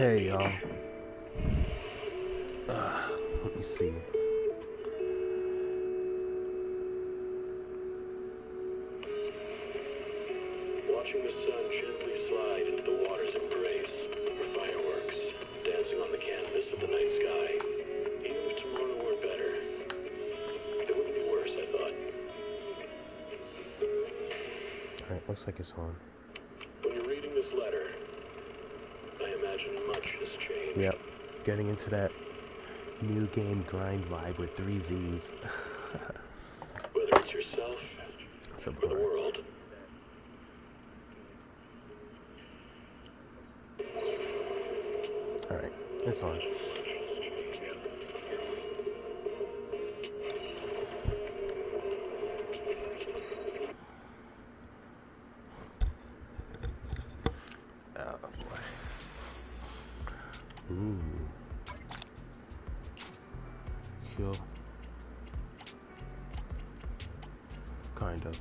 Hey y'all. Let me see. Watching the sun gently slide into the water's embrace, or fireworks dancing on the canvas of the night sky. Even if tomorrow were better, it wouldn't be worse, I thought. Alright, looks like it's on. When you're reading this letter, I imagine much has changed. Yep. Getting into that new game grind vibe with 3 Z's. Whether it's yourself It's a or the blur. world. Alright, it's on. Oh boy. Ooh. Cool. Kind of.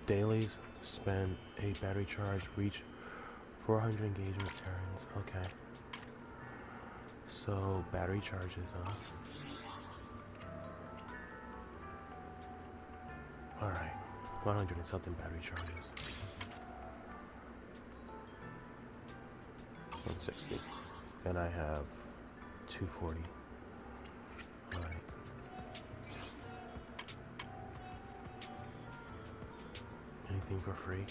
Dailies, spend 8 battery charge, reach 400 engagement turns. Okay. So, battery charges, huh? Alright. 100 and something battery charges. 160. And I have 240. Alright. Anything for free?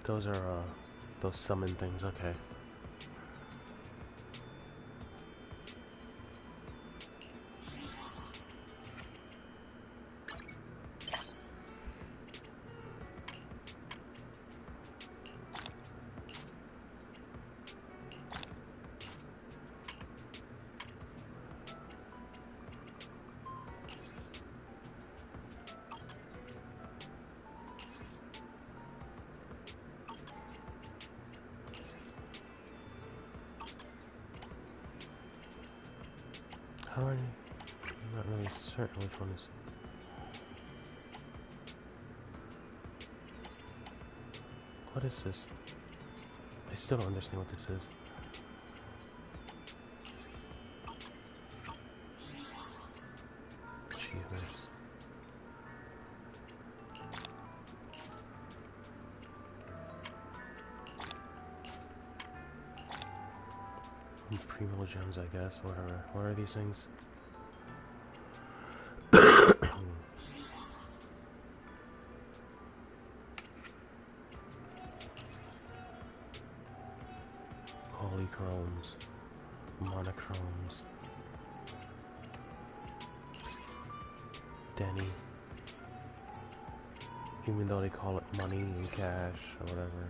Those are, those summon things, okay. How are you? I'm not really certain which one is. What is this? I still don't understand what this is. Achievements. Primo gems, I guess. Whatever. What are these things? Polychromes, monochromes, Denny. Even though they call it money and cash or whatever.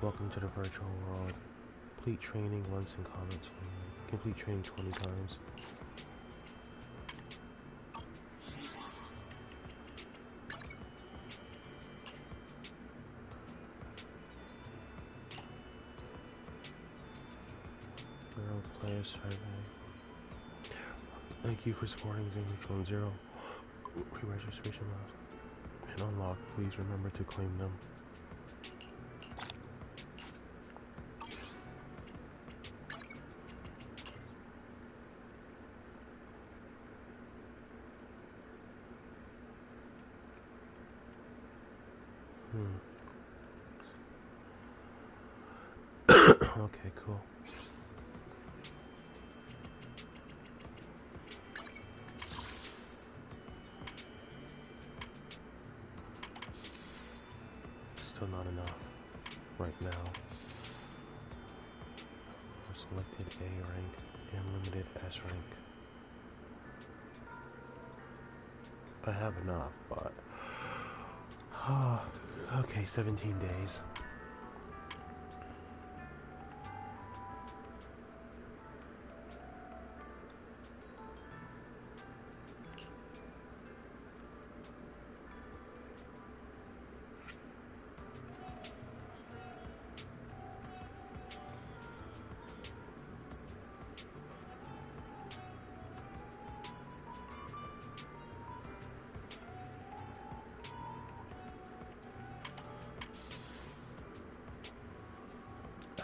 Welcome to the virtual world. Complete training once in combat. Complete training 20 times. Player survey. Thank you for supporting Zone Zero. Pre-registration mouse. And unlock. Please remember to claim them. Okay, cool. Still not enough right now. For selected A rank and limited S rank. I have enough, but okay, 17 days.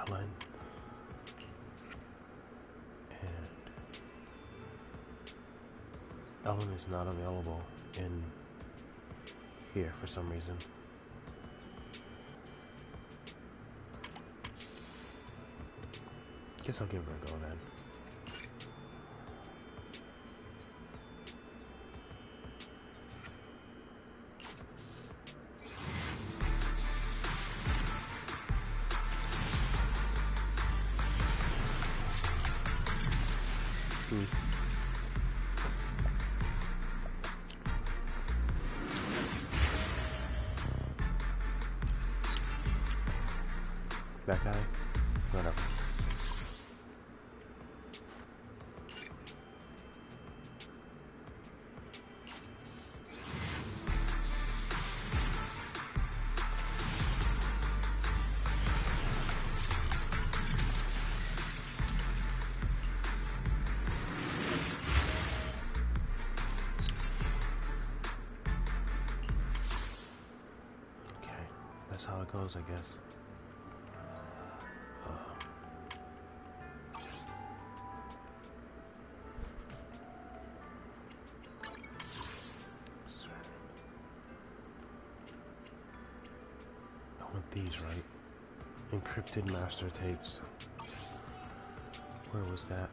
Ellen and Ellen is not available in here for some reason. Guess I'll give her a go then. That guy? Whatever. Okay, that's how it goes, I guess. I want these, right? Encrypted master tapes. Where was that?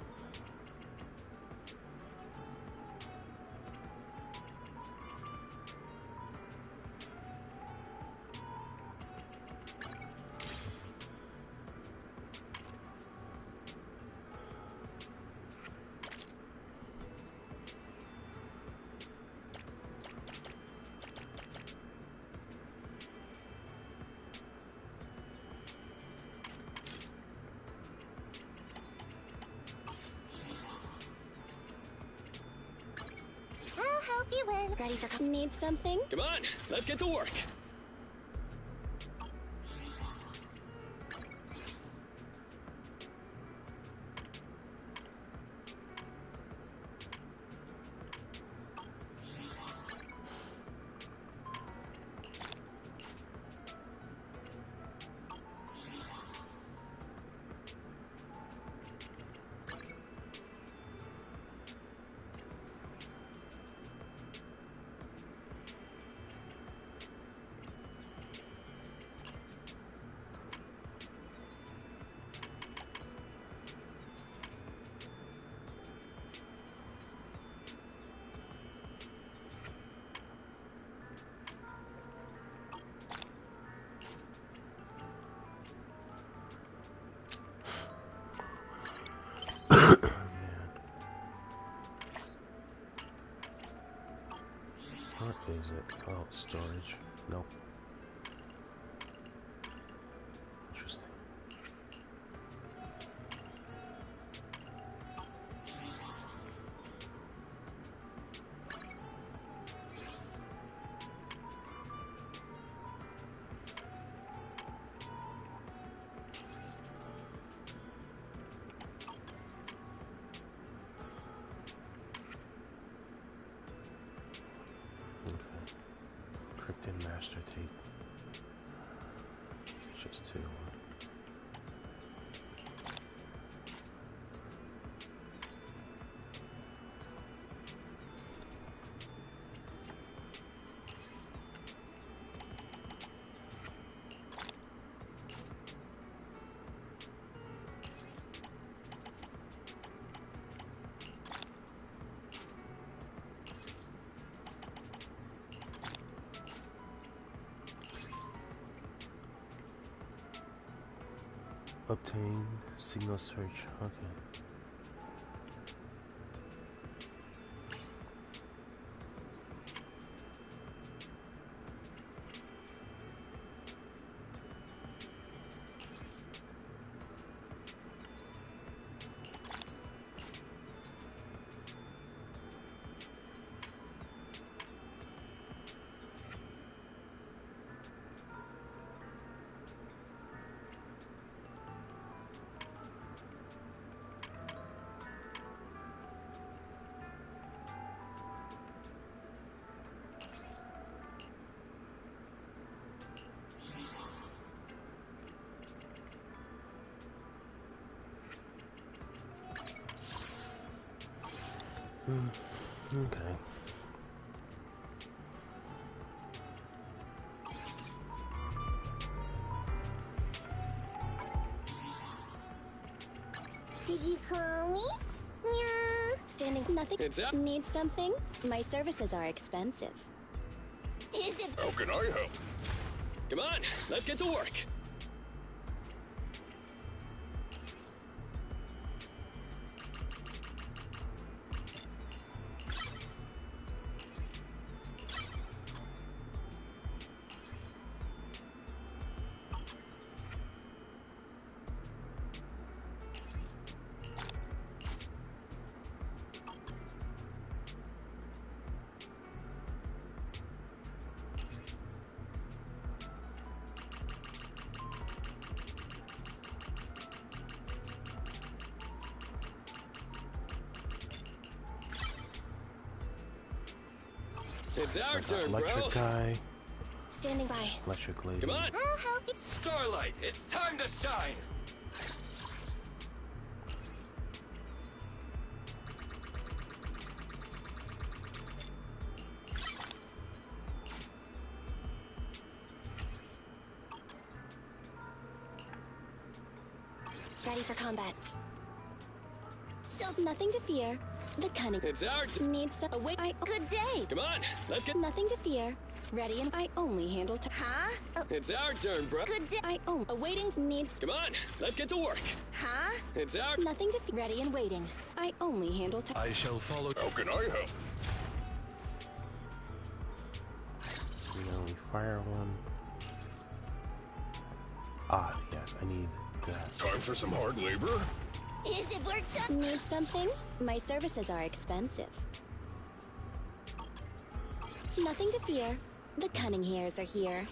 I'll help you win. Need something? Come on, let's get to work. What is it? Oh, storage. Nope. Interesting. Encrypted master tape. Just two. Obtain signal search. Okay. Okay. Did you call me? Yeah. Standing nothing. It's up. Need something? My services are expensive. Is it? How can I help? Come on, let's get to work. It's our turn, bro. Electric guy. Standing by. Electric lady. Come on. I'll help you. Starlight, it's time to shine! Ready for combat. So nothing to fear. The cunning. It's our turn. Need some. Oh, wait. Good day. Come on, let's get. Nothing to fear. Ready and I only handle. Huh? Oh, It's our turn, bro. good day. I own. Awaiting needs. Come on, let's get to work. Huh? It's our. Nothing to fear. Ready and waiting. I only handle. I shall follow. How can I help? You know, we fire one. Ah, yes, I need that. Time for some hard labor. Is it worked up? Need something? My services are expensive. Nothing to fear. The cunning hairs are here.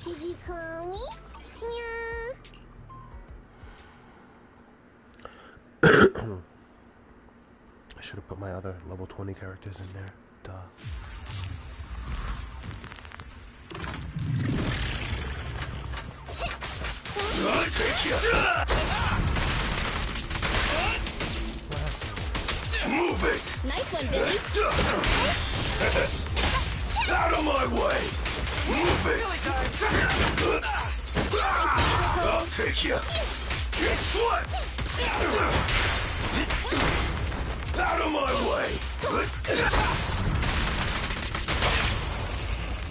Did you call me? Yeah. I should have put my other level 20 characters in there. Duh. I'll take you! Move it! Nice one, Billy. Out of my way! Move it! I'll take you! Guess what? Out of my way!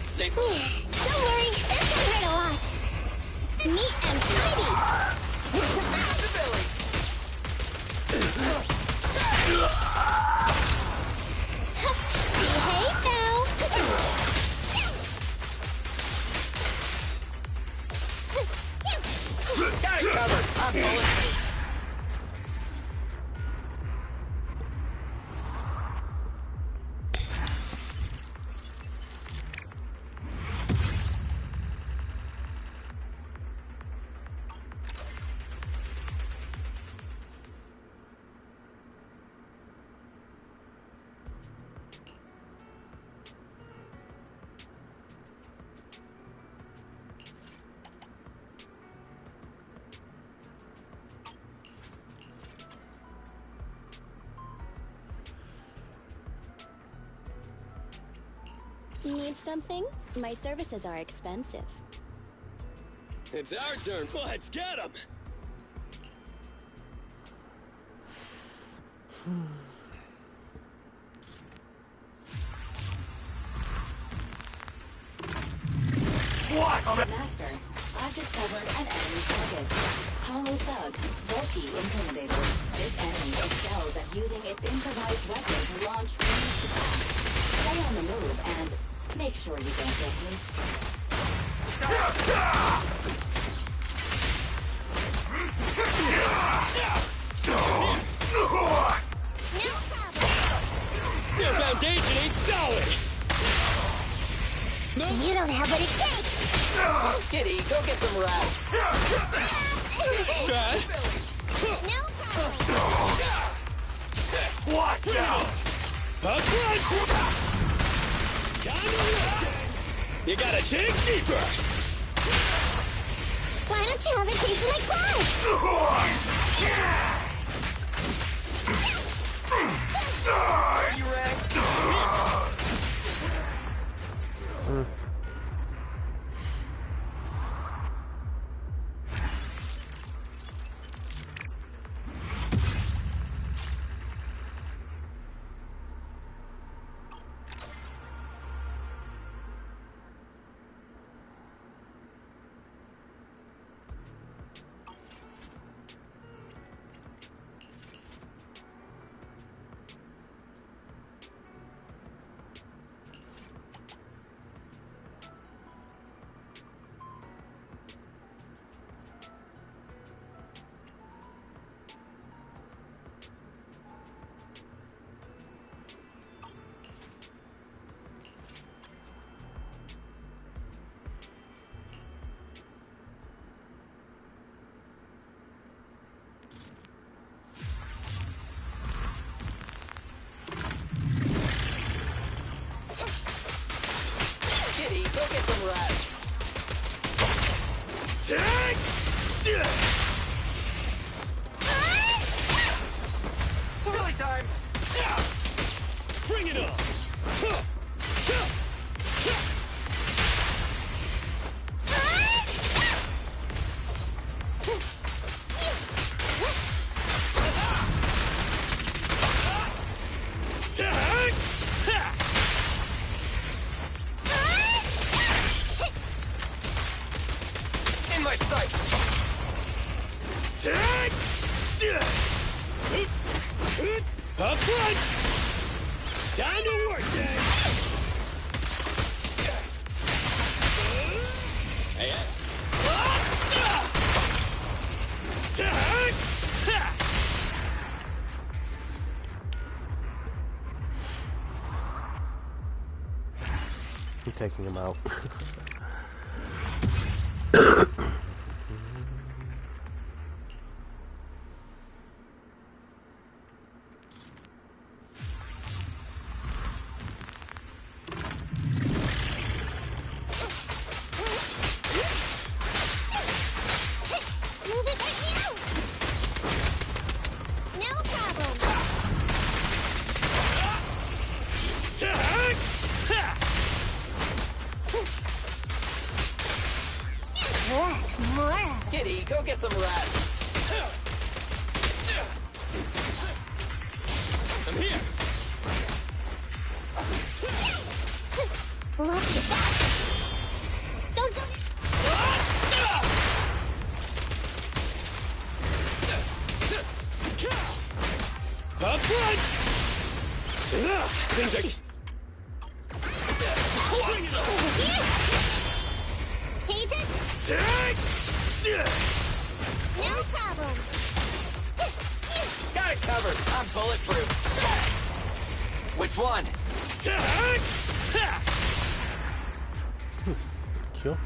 Stay. Don't worry, this can hurt a lot. Neat and tidy. Behave now. Got it covered! I'm pulling. Need something? My services are expensive. It's our turn. Let's get him. What? Master, I've discovered an enemy target. Hollow Thug, bulky intimidator. This enemy excels at using its improvised weapon to launch ranged attacks. Stay on the move and make sure you don't get hit. No problem. Your foundation ain't solid. You don't have what it takes. Kitty, go get some rest. Try. No problem. Watch out! Up front. You gotta dig deeper. Why don't you have a taste of my blood? Are you ready? Kitty, go get some rest. Take! Billy time. Bring it on. In my sights. Up front. Time to work, gang. Hey, hey. I'm taking him out. Move it like you. No problem. More. Kitty, go get some rest. I'm here. Watch your back. Don't go. Up front. Things are... Over here. Hate it? No problem. Got it covered. I'm bulletproof. Which one? Kill.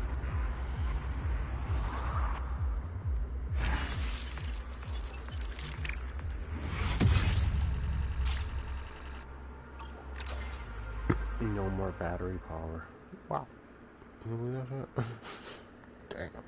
No more battery power. Wow. Can you believe that shit? Damn.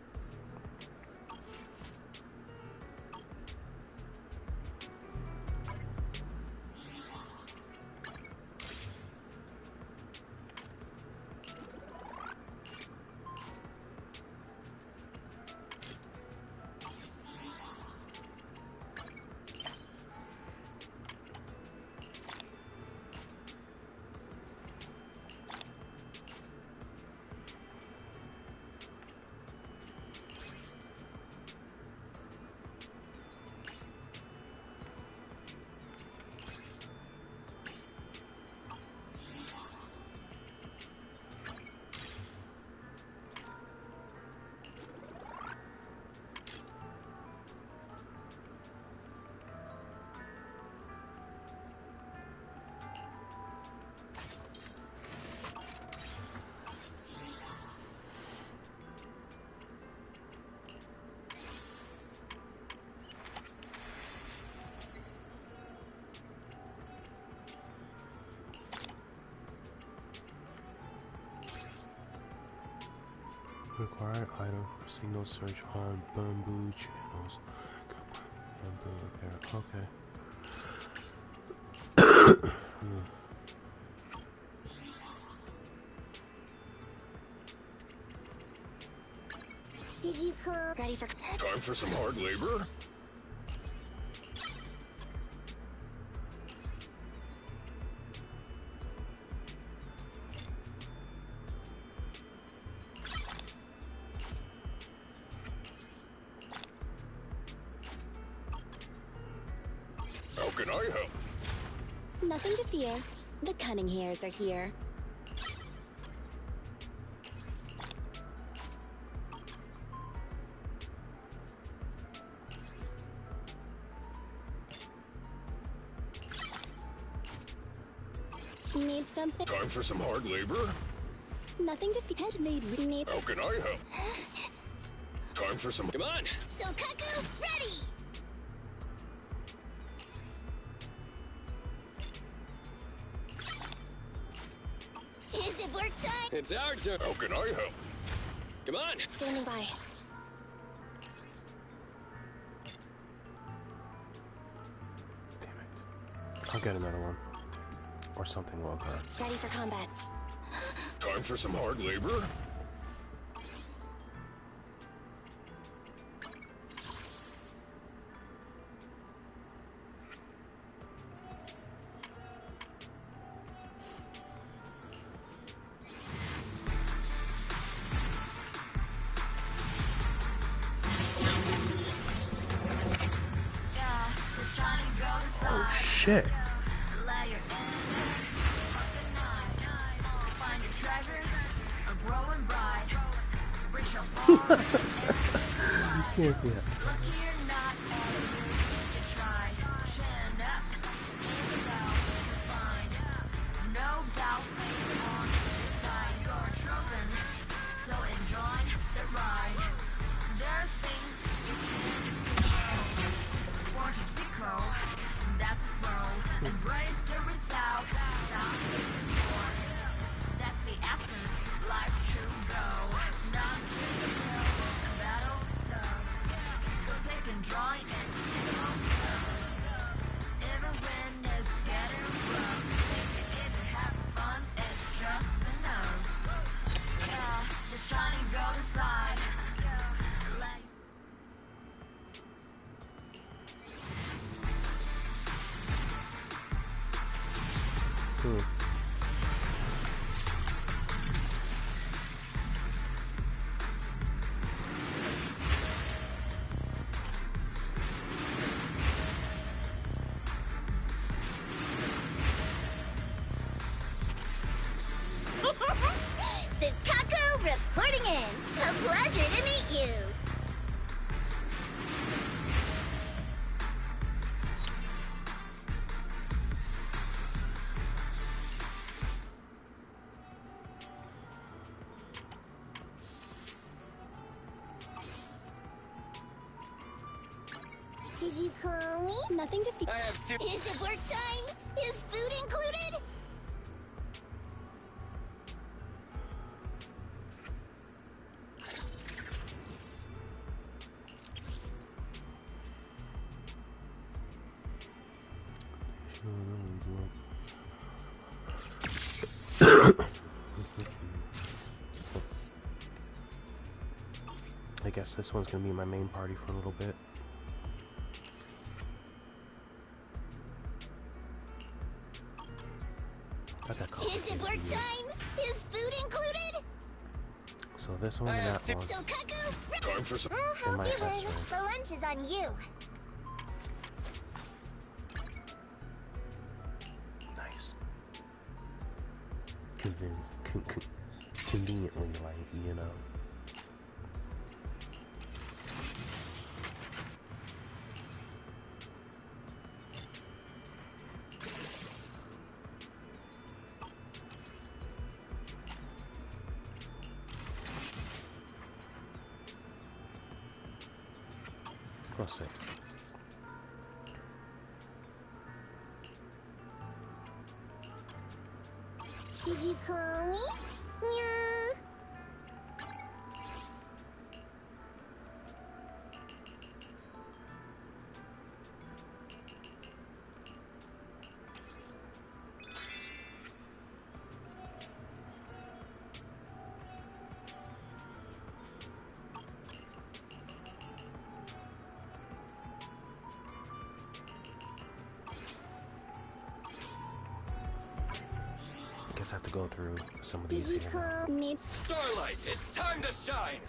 required item for signal search on bamboo channels. Bamboo repair. Okay. Did you come? Ready for... Time for some hard labor? How can I help? Nothing to fear. The cunning hairs are here. Need something? Time for some hard labor? Nothing to fear. Head made need. How can I help? Time for some... Come on! Sokaku, ready! Is it work time? It's our turn! How can I help? Come on! Standing by. Damn it. I'll get another one. Or something will occur. Ready for combat. Time for some hard labor? Oh shit! You can't be that. Embrace the result. That's the essence. Life's true goal. Not to the hill. The battle's tough. Go take and draw and even when it's getting rough, take it easy, have fun. It's just enough. Yeah, the shining golden side. Sokaku reporting in. A pleasure to meet you. Did you call me? Nothing to fear. I have two. Is it work time? Is food included? I guess this one's gonna be my main party for a little bit. Got that Is it work time? Is food included? So this one and that one. Sokaku, Time for some... I'll help my you answer. win. The lunch is on you. Nice. Conveniently, like, you know. We'll see. Did you call me? Yeah. have to go through some of these here now. Starlight, it's time to shine!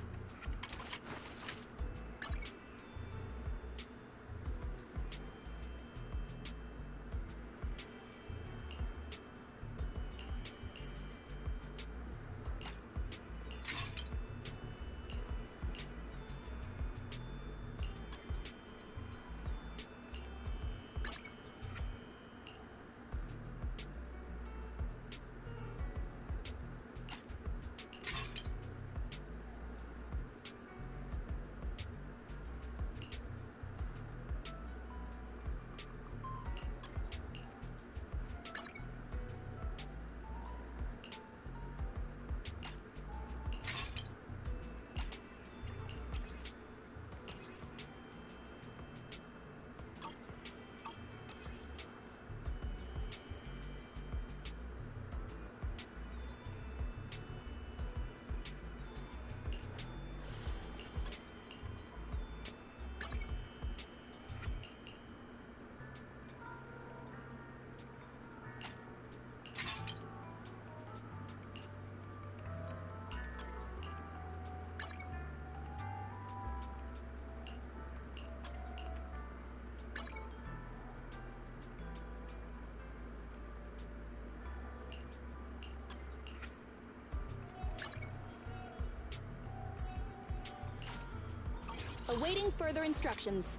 Awaiting further instructions.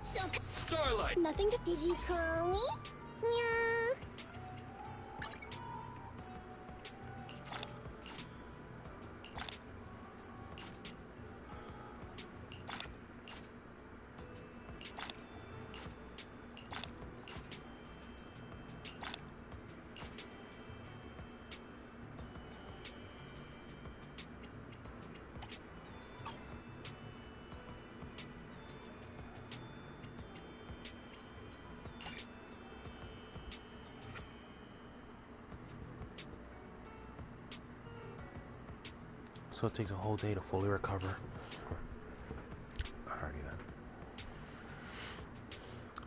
So, Starlight! nothing to. Did you call me? Yeah. So it takes a whole day to fully recover. Alrighty then.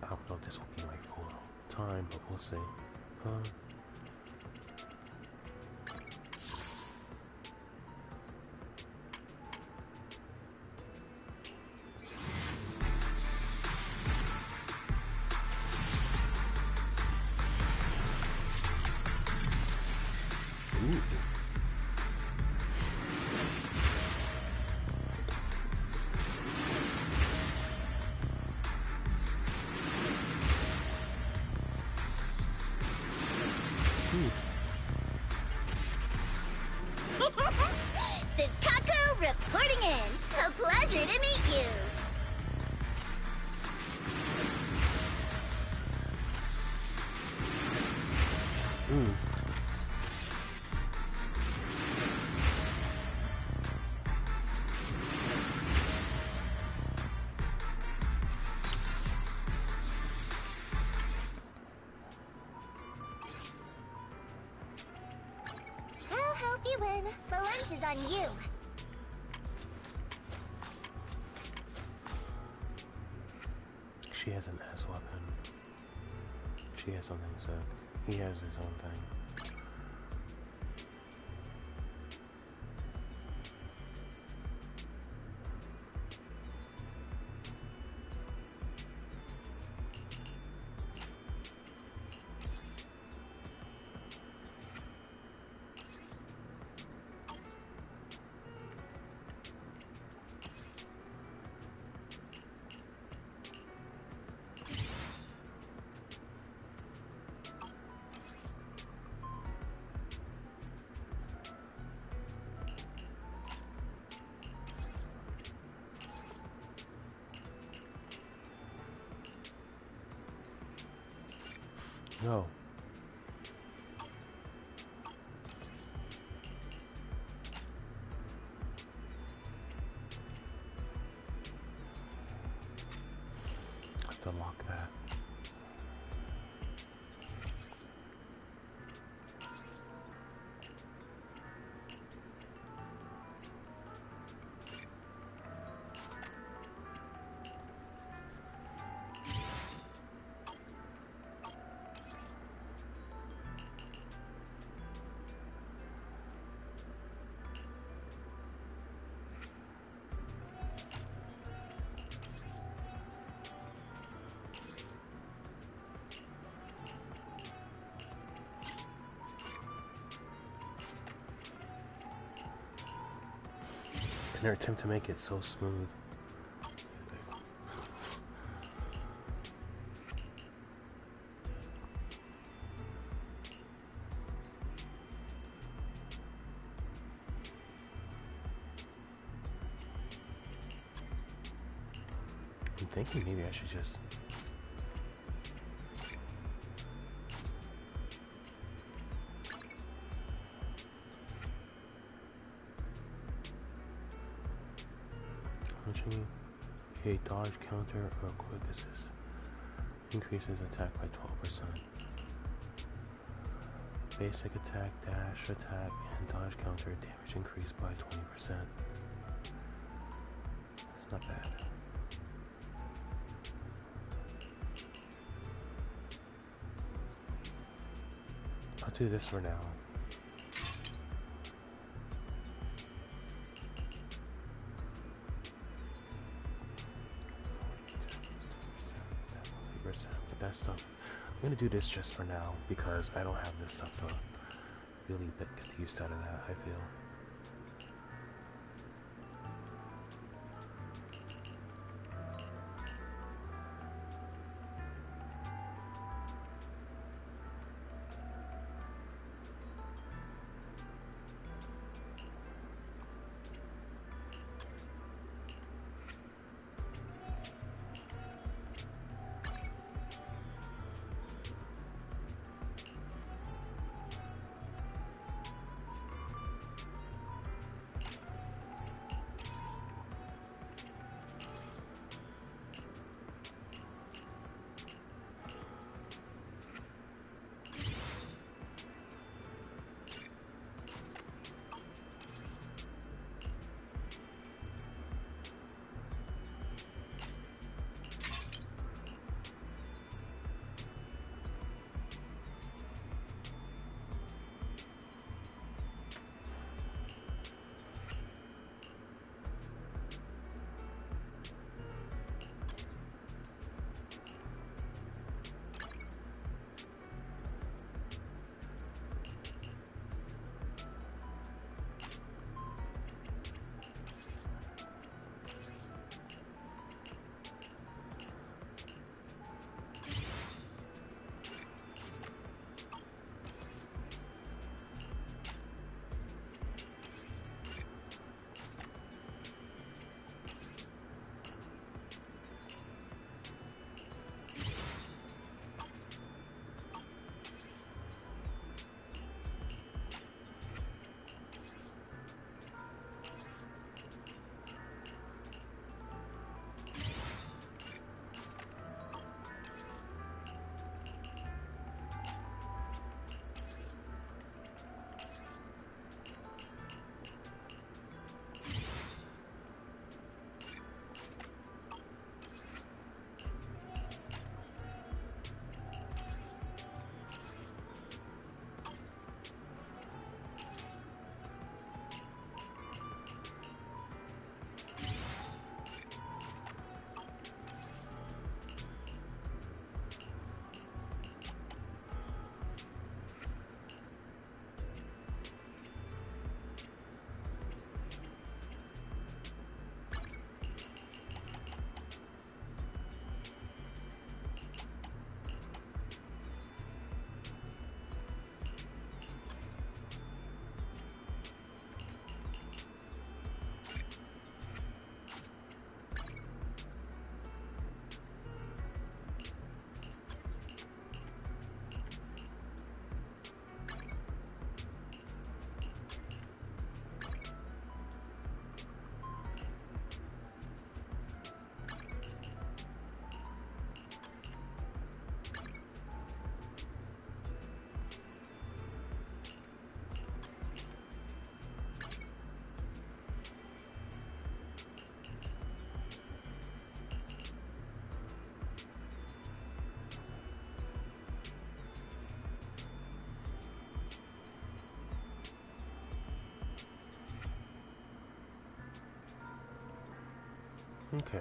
I don't know if this will be my full time, but we'll see. Ooh. Sukaku reporting in. A pleasure to meet you. I'll help you win. The lunch is on you. She has an S weapon. She has something sick. He has his own thing. No. I have to lock that. their attempt to make it so smooth. I'm thinking maybe I should just... launching a dodge counter or quick assist increases attack by 12%. Basic attack, dash attack, and dodge counter damage increased by 20%. That's not bad. I'll do this for now. But that stuff, I'm gonna do this just for now because I don't have this stuff to really get the use out of that, I feel. Okay.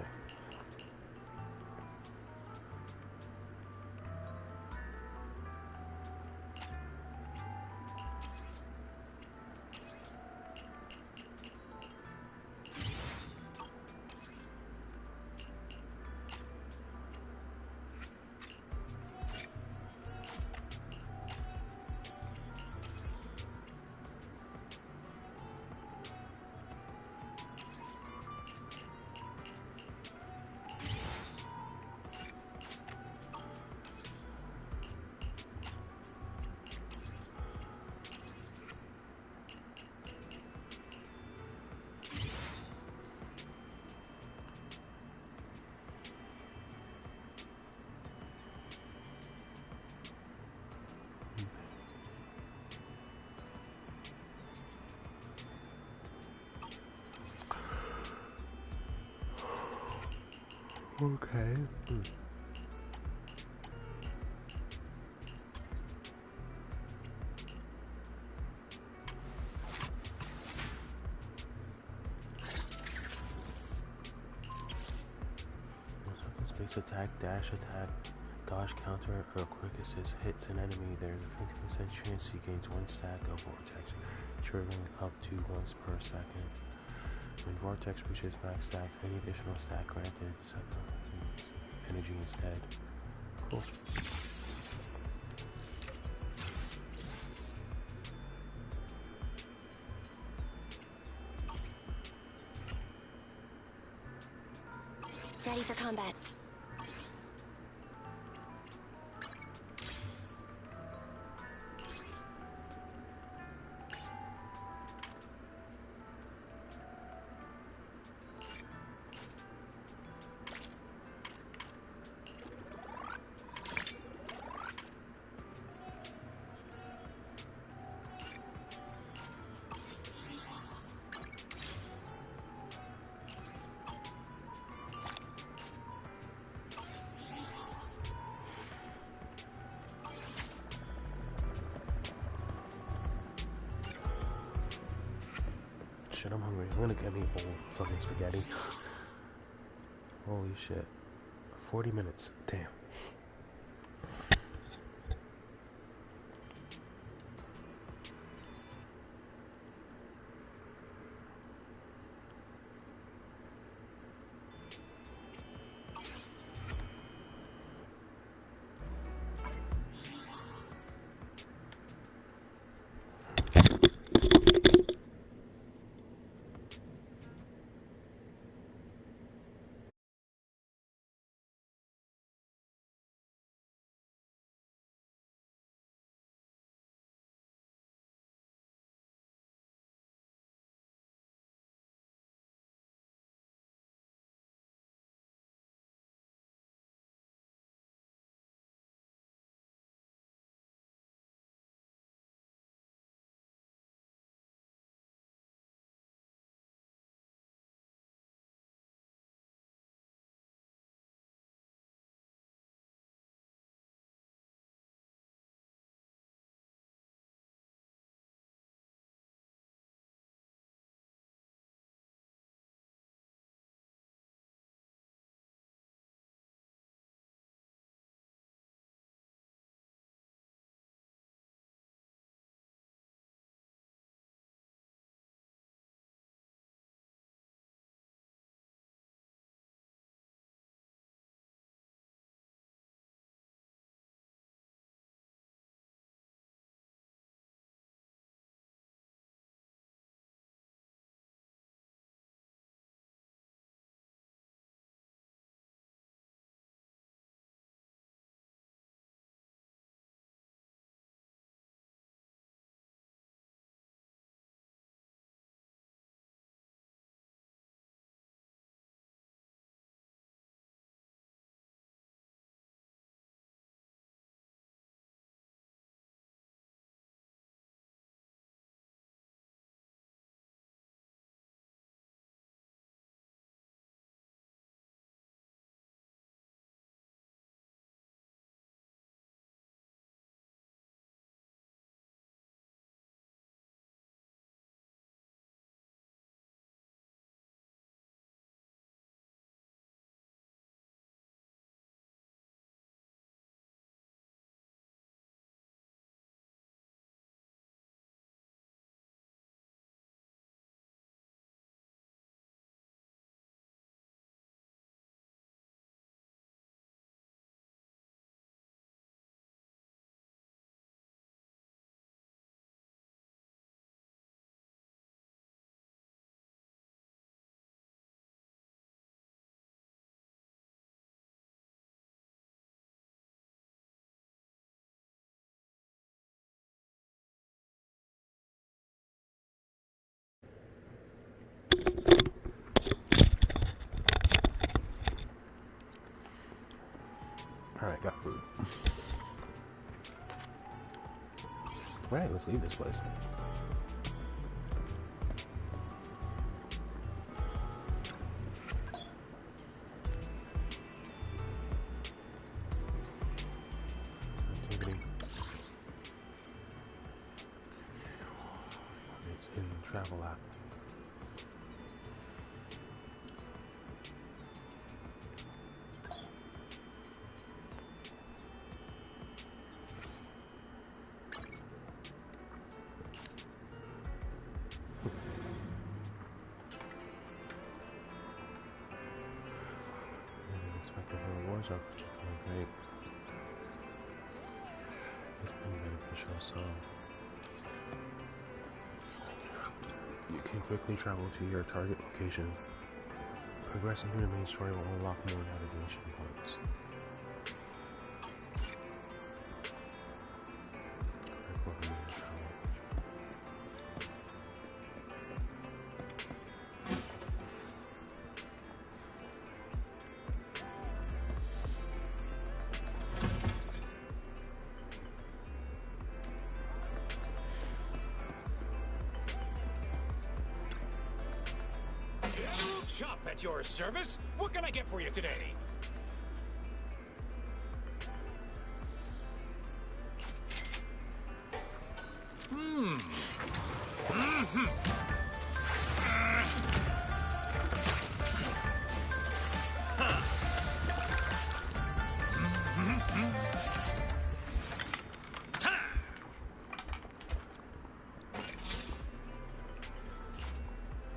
Okay. Space attack, dash attack, dodge counter, or quick assist hits an enemy. There is a 50% chance he gains 1 stack of vortex, triggering up to once per second. When vortex reaches max stacks, any additional stack granted energy instead. Cool. Ready for combat. Shit, I'm hungry. I'm gonna get me a bowl of fucking spaghetti. Holy shit. 40 minutes. Damn. Alright, got food. Alright, let's leave this place. travel app. Expected the rewards are particularly great. It's beneficial, so you can quickly travel to your target location. Progressing through the main story will unlock more navigation points. Shop at your service. What can I get for you today?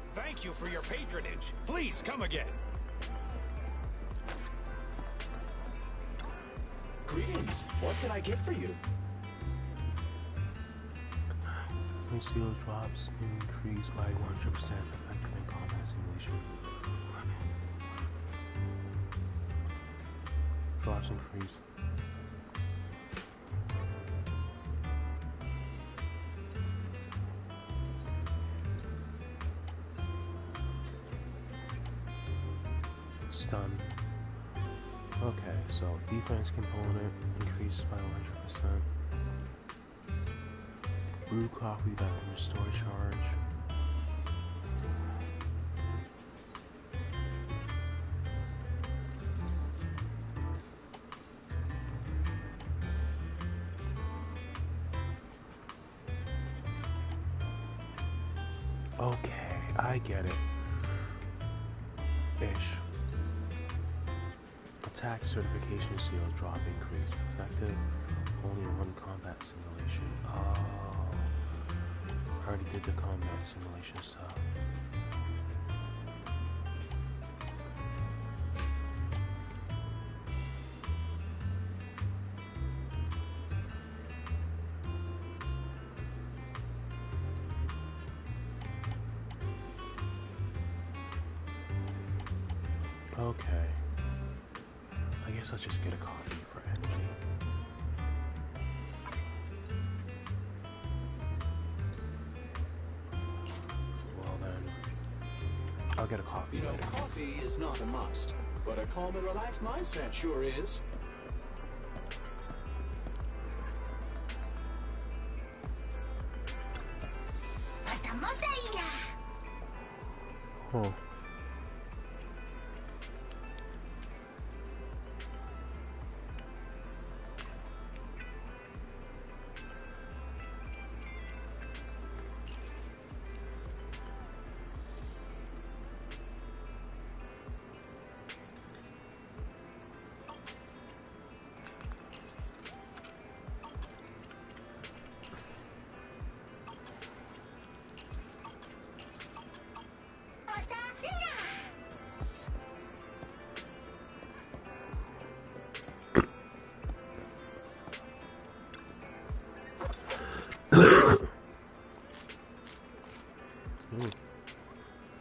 Thank you for your patronage. Please come again. Greetings. What can I get for you? Conceal drops increase by 100% effective in combat simulation. Drops increase. Stun. Okay, so defense component increased by 100%. Brew coffee that can restore charge. Okay, I get it. Ish. Attack certification seal drop increase. Effective only in one combat simulation. Oh. I already did the combat simulation stuff. Okay. I guess I'll just get a coffee for energy. Well then, I'll get a coffee You know, later. coffee is not a must, but a calm and relaxed mindset sure is. Huh.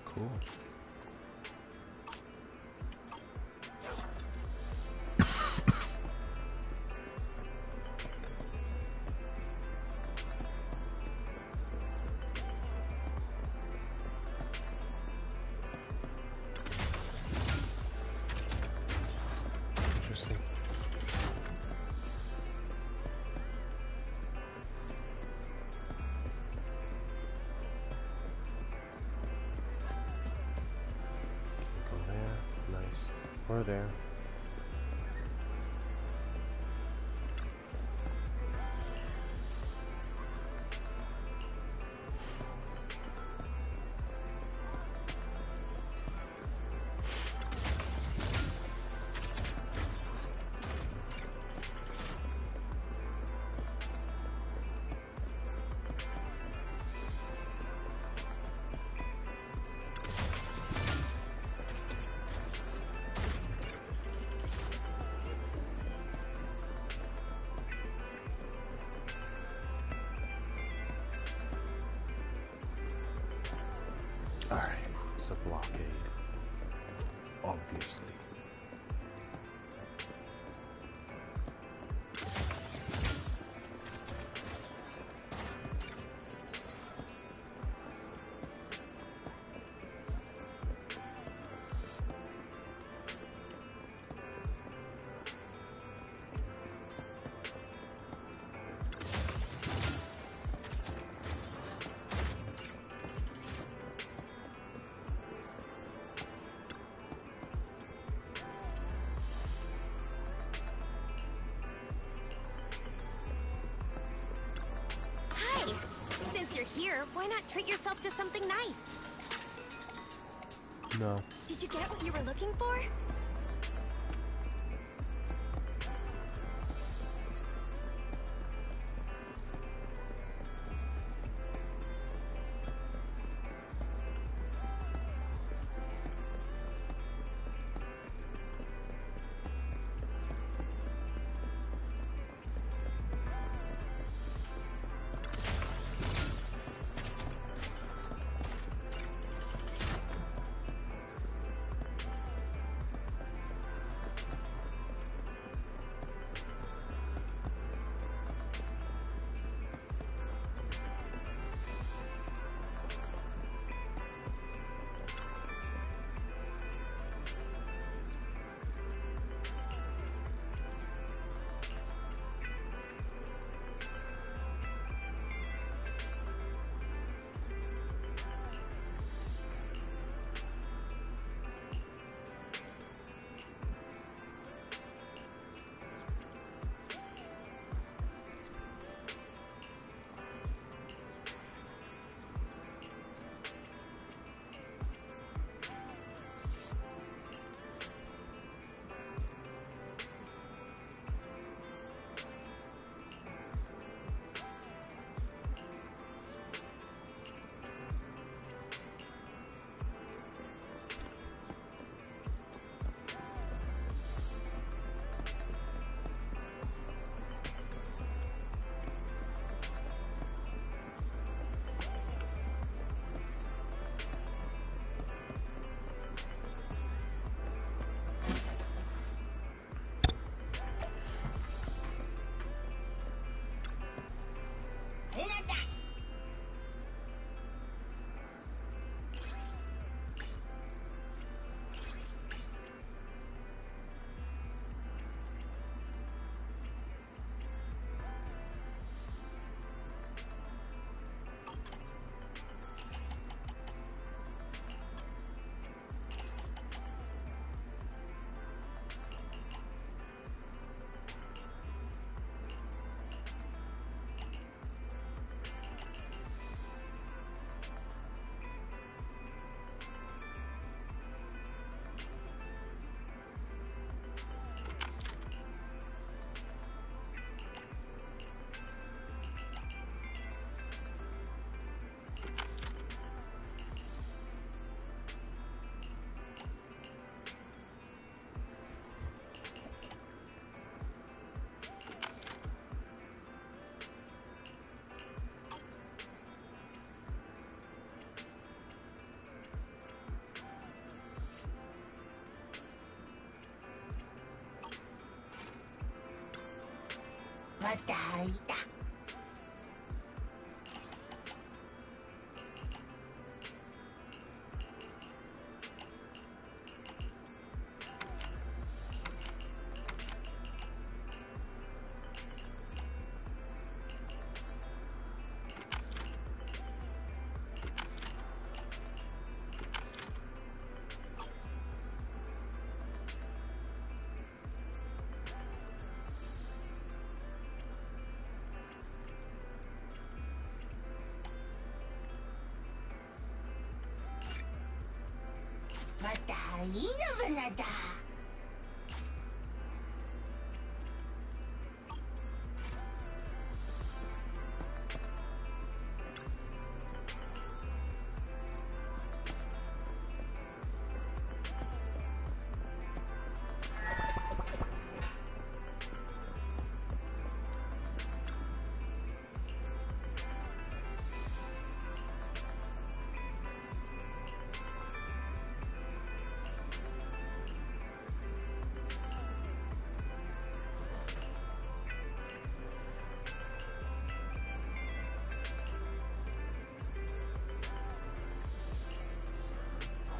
Cool. Interesting. Go there. Nice. Or there. Alright, it's a blockade. Obviously. Since you're here, why not treat yourself to something nice? No. Did you get what you were looking for?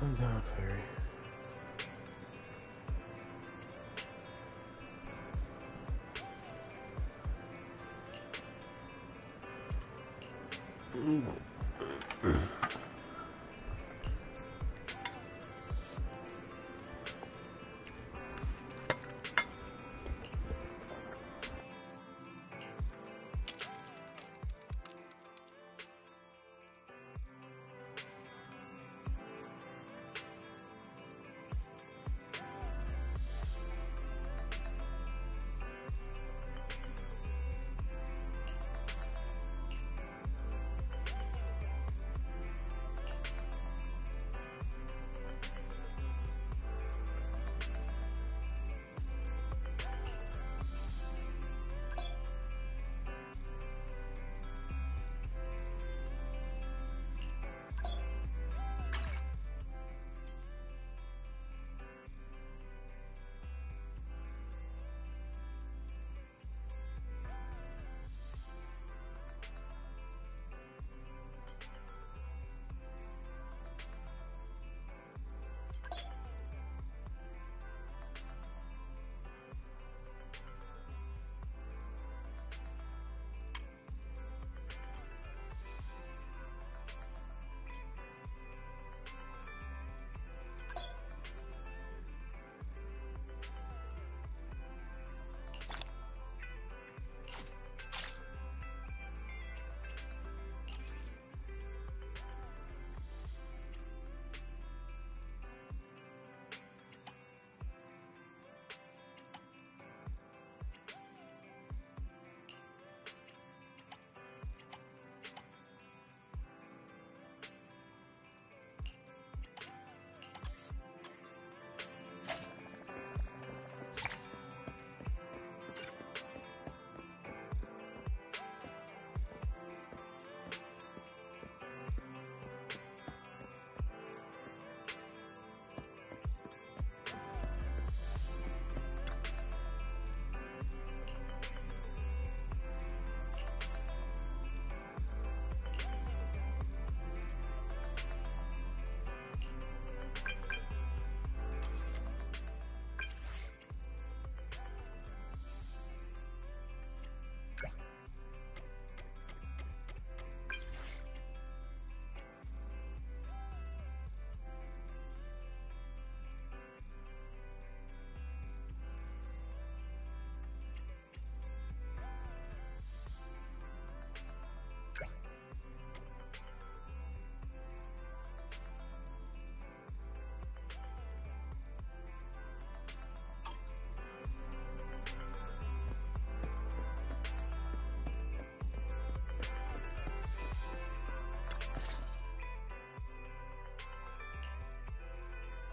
I'm down, Fairy.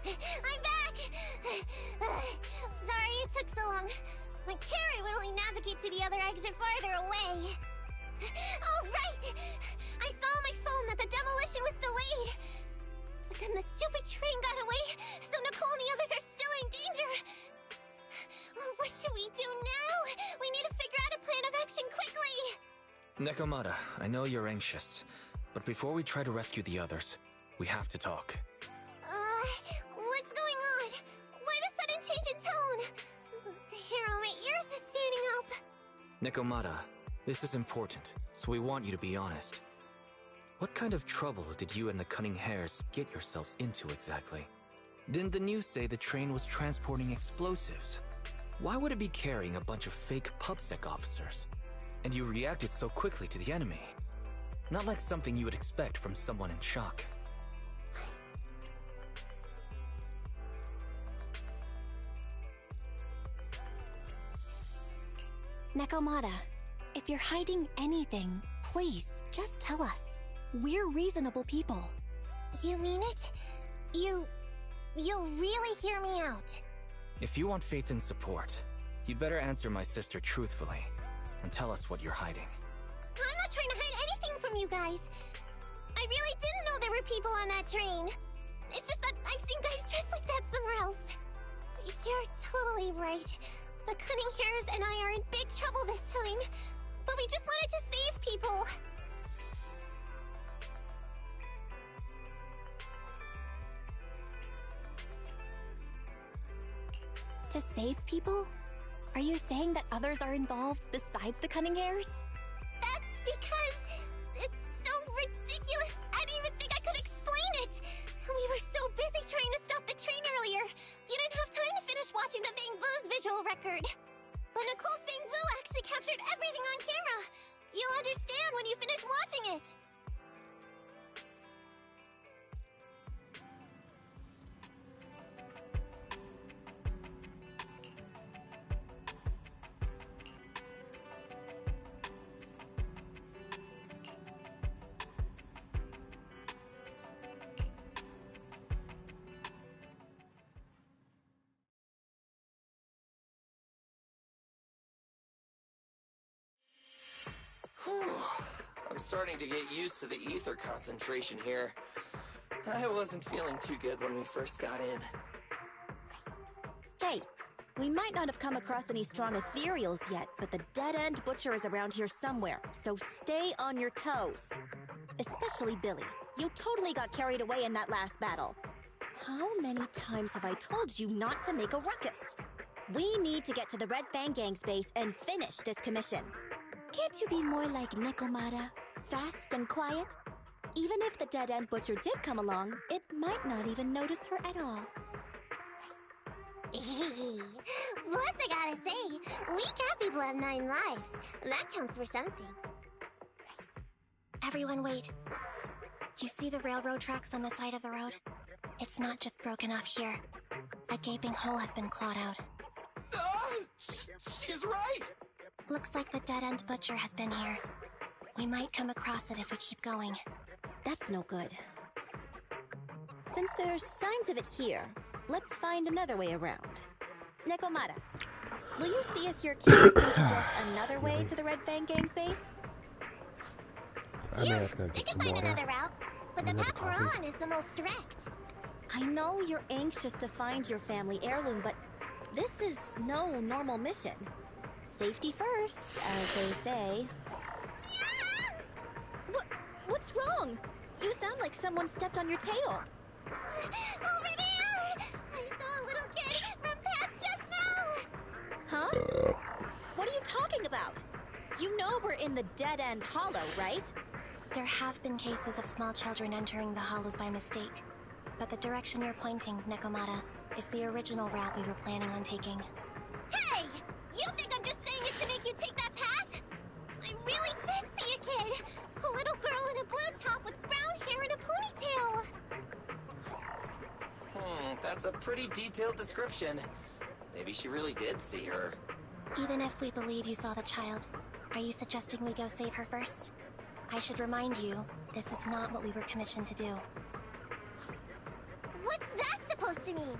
I'm back! Sorry it took so long. My carry would only navigate to the other exit farther away. Oh, right! I saw on my phone that the demolition was delayed. But then the stupid train got away, so Nicole and the others are still in danger. What should we do now? We need to figure out a plan of action quickly! Nekomata, I know you're anxious, but before we try to rescue the others, we have to talk. What's going on? Why the sudden change in tone? The hair on my ears is standing up. Nekomata, this is important, so we want you to be honest. What kind of trouble did you and the Cunning Hares get yourselves into exactly? Didn't the news say the train was transporting explosives? Why would it be carrying a bunch of fake PubSec officers? And you reacted so quickly to the enemy. Not like something you would expect from someone in shock. Nekomata, if you're hiding anything, please, just tell us. We're reasonable people. You mean it? You'll really hear me out. If you want faith and support, you'd better answer my sister truthfully and tell us what you're hiding. I'm not trying to hide anything from you guys. I really didn't know there were people on that train. It's just that I've seen guys dressed like that somewhere else. You're totally right. The Cunning Hares and I are in big trouble this time. But we just wanted to save people. To save people? Are you saying that others are involved besides the Cunning Hairs? That's because it's so ridiculous. I didn't even think I could explain it. We were so busy trying to stop the train earlier. You didn't have time to finish watching the Bang Boo's visual record. But Nicole's Bang Boo actually captured everything on camera. You'll understand when you finish watching it. I'm starting to get used to the ether concentration here. I wasn't feeling too good when we first got in. Hey, we might not have come across any strong ethereals yet, but the dead-end butcher is around here somewhere, so stay on your toes. Especially Billy. You totally got carried away in that last battle. How many times have I told you not to make a ruckus? We need to get to the Red Fang Gang's base and finish this commission. Can't you be more like Nekomata? Fast and quiet? Even if the dead-end butcher did come along, it might not even notice her at all. Plus, I gotta say, we cat people have 9 lives. That counts for something. Everyone wait. You see the railroad tracks on the side of the road? It's not just broken off here. A gaping hole has been clawed out. She's right! Looks like the dead-end butcher has been here. We might come across it if we keep going. That's no good. Since there's signs of it here, let's find another way around. Nekomata, will you see if your kid can suggest another way to the Red Fang Gang's base? I may have to They get can some find water. another route, but the Another path we're coffee. on is the most direct. I know you're anxious to find your family heirloom, but this is no normal mission. Safety first, as they say. What's wrong? You sound like someone stepped on your tail. Over there! I saw a little kid from past just now! Huh? What are you talking about? You know we're in the dead-end hollow, right? There have been cases of small children entering the hollows by mistake. But the direction you're pointing, Nekomata, is the original route we were planning on taking. Hey! You think I'm just saying it to make you take that path? I really did see a kid! A little girl in a blue top with brown hair and a ponytail! That's a pretty detailed description. Maybe she really did see her. Even if we believe you saw the child, are you suggesting we go save her first? I should remind you, this is not what we were commissioned to do. What's that supposed to mean?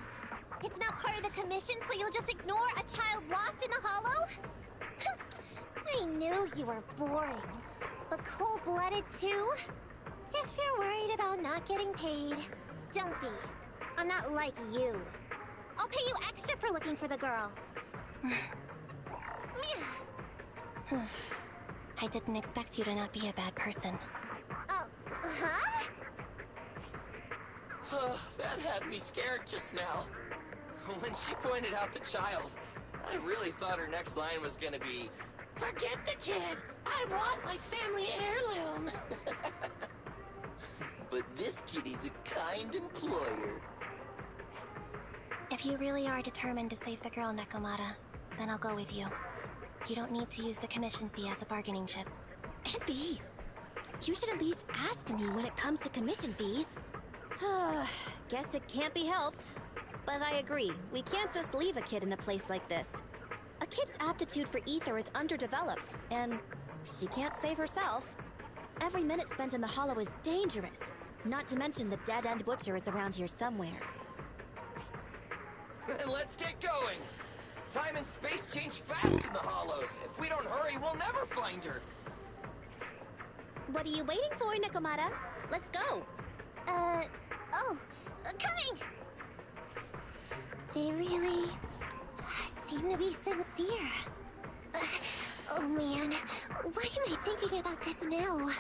It's not part of the commission, so you'll just ignore a child lost in the hollow? I knew you were boring, but cold-blooded too? If you're worried about not getting paid, don't be. I'm not like you. I'll pay you extra for looking for the girl. I didn't expect you to not be a bad person. Oh, huh? That had me scared just now. When she pointed out the child, I really thought her next line was gonna be, "Forget the kid! I want my family heirloom!" But this kitty's a kind employer. If you really are determined to save the girl, Nekomata, then I'll go with you. You don't need to use the commission fee as a bargaining chip. Eddie, you should at least ask me when it comes to commission fees. Guess it can't be helped. But I agree, we can't just leave a kid in a place like this. A kid's aptitude for ether is underdeveloped, and she can't save herself. Every minute spent in the hollow is dangerous, not to mention the dead-end butcher is around here somewhere. Let's get going! Time and space change fast in the hollows. If we don't hurry, we'll never find her. What are you waiting for, Nekomata? Let's go! Coming! They really seem to be sincere. Oh man, why am I thinking about this now?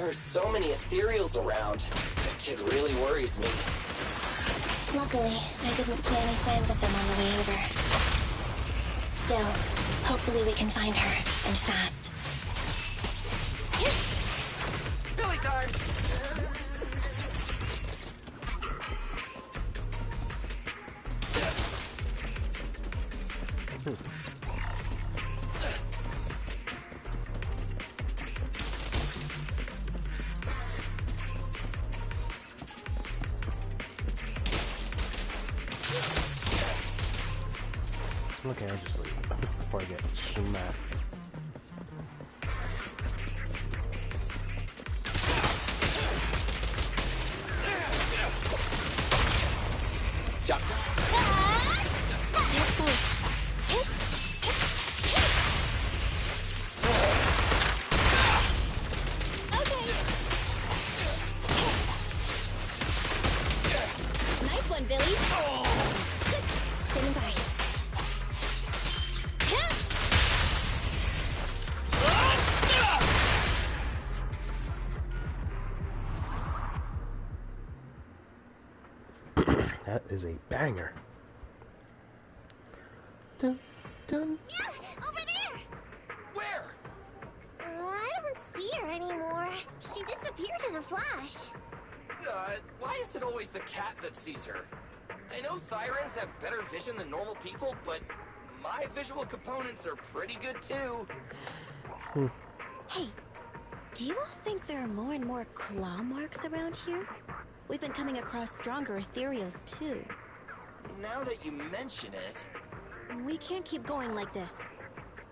There are so many ethereals around. That kid really worries me. Luckily, I didn't see any signs of them on the way over. Still, hopefully we can find her, and fast. Billy time! Okay, I'll just leave before I get smacked. Jump. Nice one, Billy. Standing by. That is a banger. Dun, dun. Yeah, over there! Where? I don't see her anymore. She disappeared in a flash. Why is it always the cat that sees her? I know Thyrans have better vision than normal people, but my visual components are pretty good too. Hey, do you all think there are more and more claw marks around here? We've been coming across stronger ethereals too. Now that you mention it... We can't keep going like this.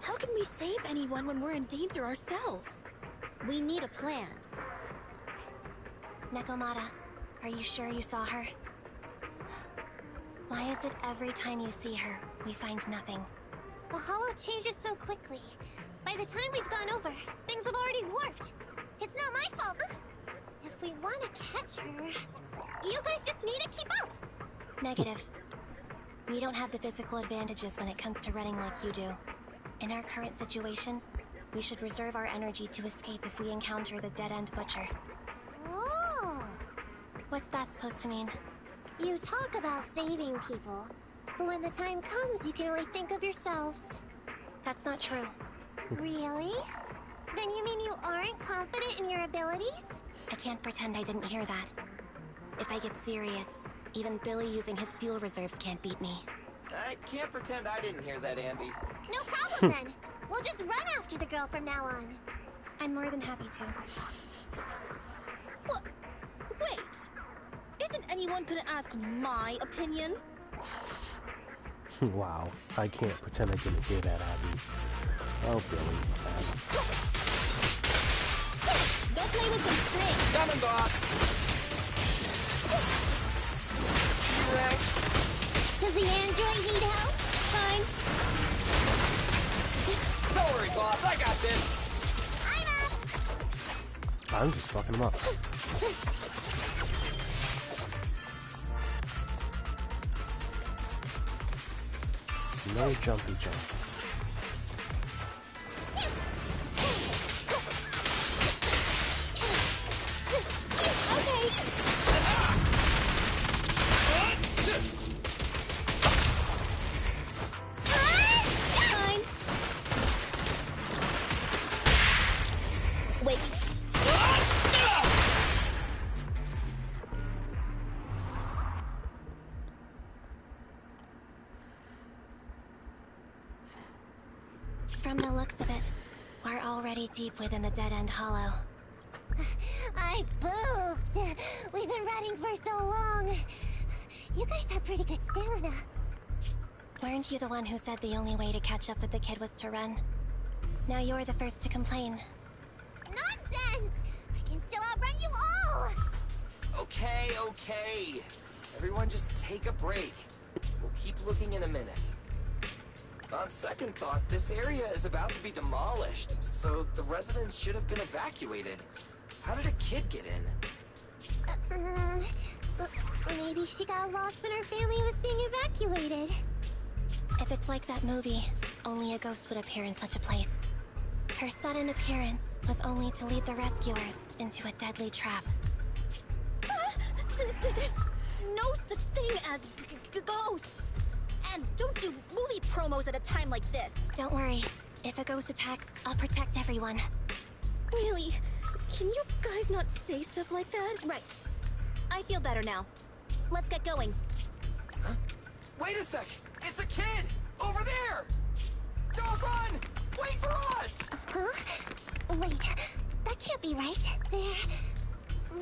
How can we save anyone when we're in danger ourselves? We need a plan. Nekomata, are you sure you saw her? Why is it every time you see her, we find nothing? The hollow changes so quickly. By the time we've gone over, things have already warped. It's not my fault. If we want to catch her, you guys just need to keep up. Negative. We don't have the physical advantages when it comes to running like you do. In our current situation, we should reserve our energy to escape if we encounter the dead-end butcher. Oh! What's that supposed to mean? You talk about saving people, but when the time comes, you can only think of yourselves. That's not true. Really? Then you mean you aren't confident in your abilities? I can't pretend I didn't hear that. If I get serious, even Billy using his fuel reserves can't beat me. I can't pretend I didn't hear that, Ambi. No problem then. We'll just run after the girl from now on. I'm more than happy to. What? Wait! Isn't anyone gonna ask my opinion? Wow, I can't pretend I didn't hear that, Abby. Oh, Billy. Go play with some string. Coming, boss! You right? Does the android need help? Fine. Don't worry, boss, I got this! I'm up! I'm just fucking him up. No jumpy jump. Fine. Wait. From the looks of it, we're already deep within the dead-end hollow. I pooped! We've been running for so long. You guys have pretty good stamina. Weren't you the one who said the only way to catch up with the kid was to run? Now you're the first to complain. Nonsense! I can still outrun you all! Okay, okay. Everyone just take a break. We'll keep looking in a minute. On second thought, this area is about to be demolished, so the residents should have been evacuated. How did a kid get in? Maybe she got lost when her family was being evacuated. If it's like that movie, only a ghost would appear in such a place. Her sudden appearance was only to lead the rescuers into a deadly trap. There's no such thing as ghosts. And don't do movie promos at a time like this. Don't worry. If a ghost attacks, I'll protect everyone. Really? Can you guys not say stuff like that? Right. I feel better now. Let's get going. Huh? Wait a sec! It's a kid! Over there! Don't run! Wait for us! Huh? Wait, that can't be right. There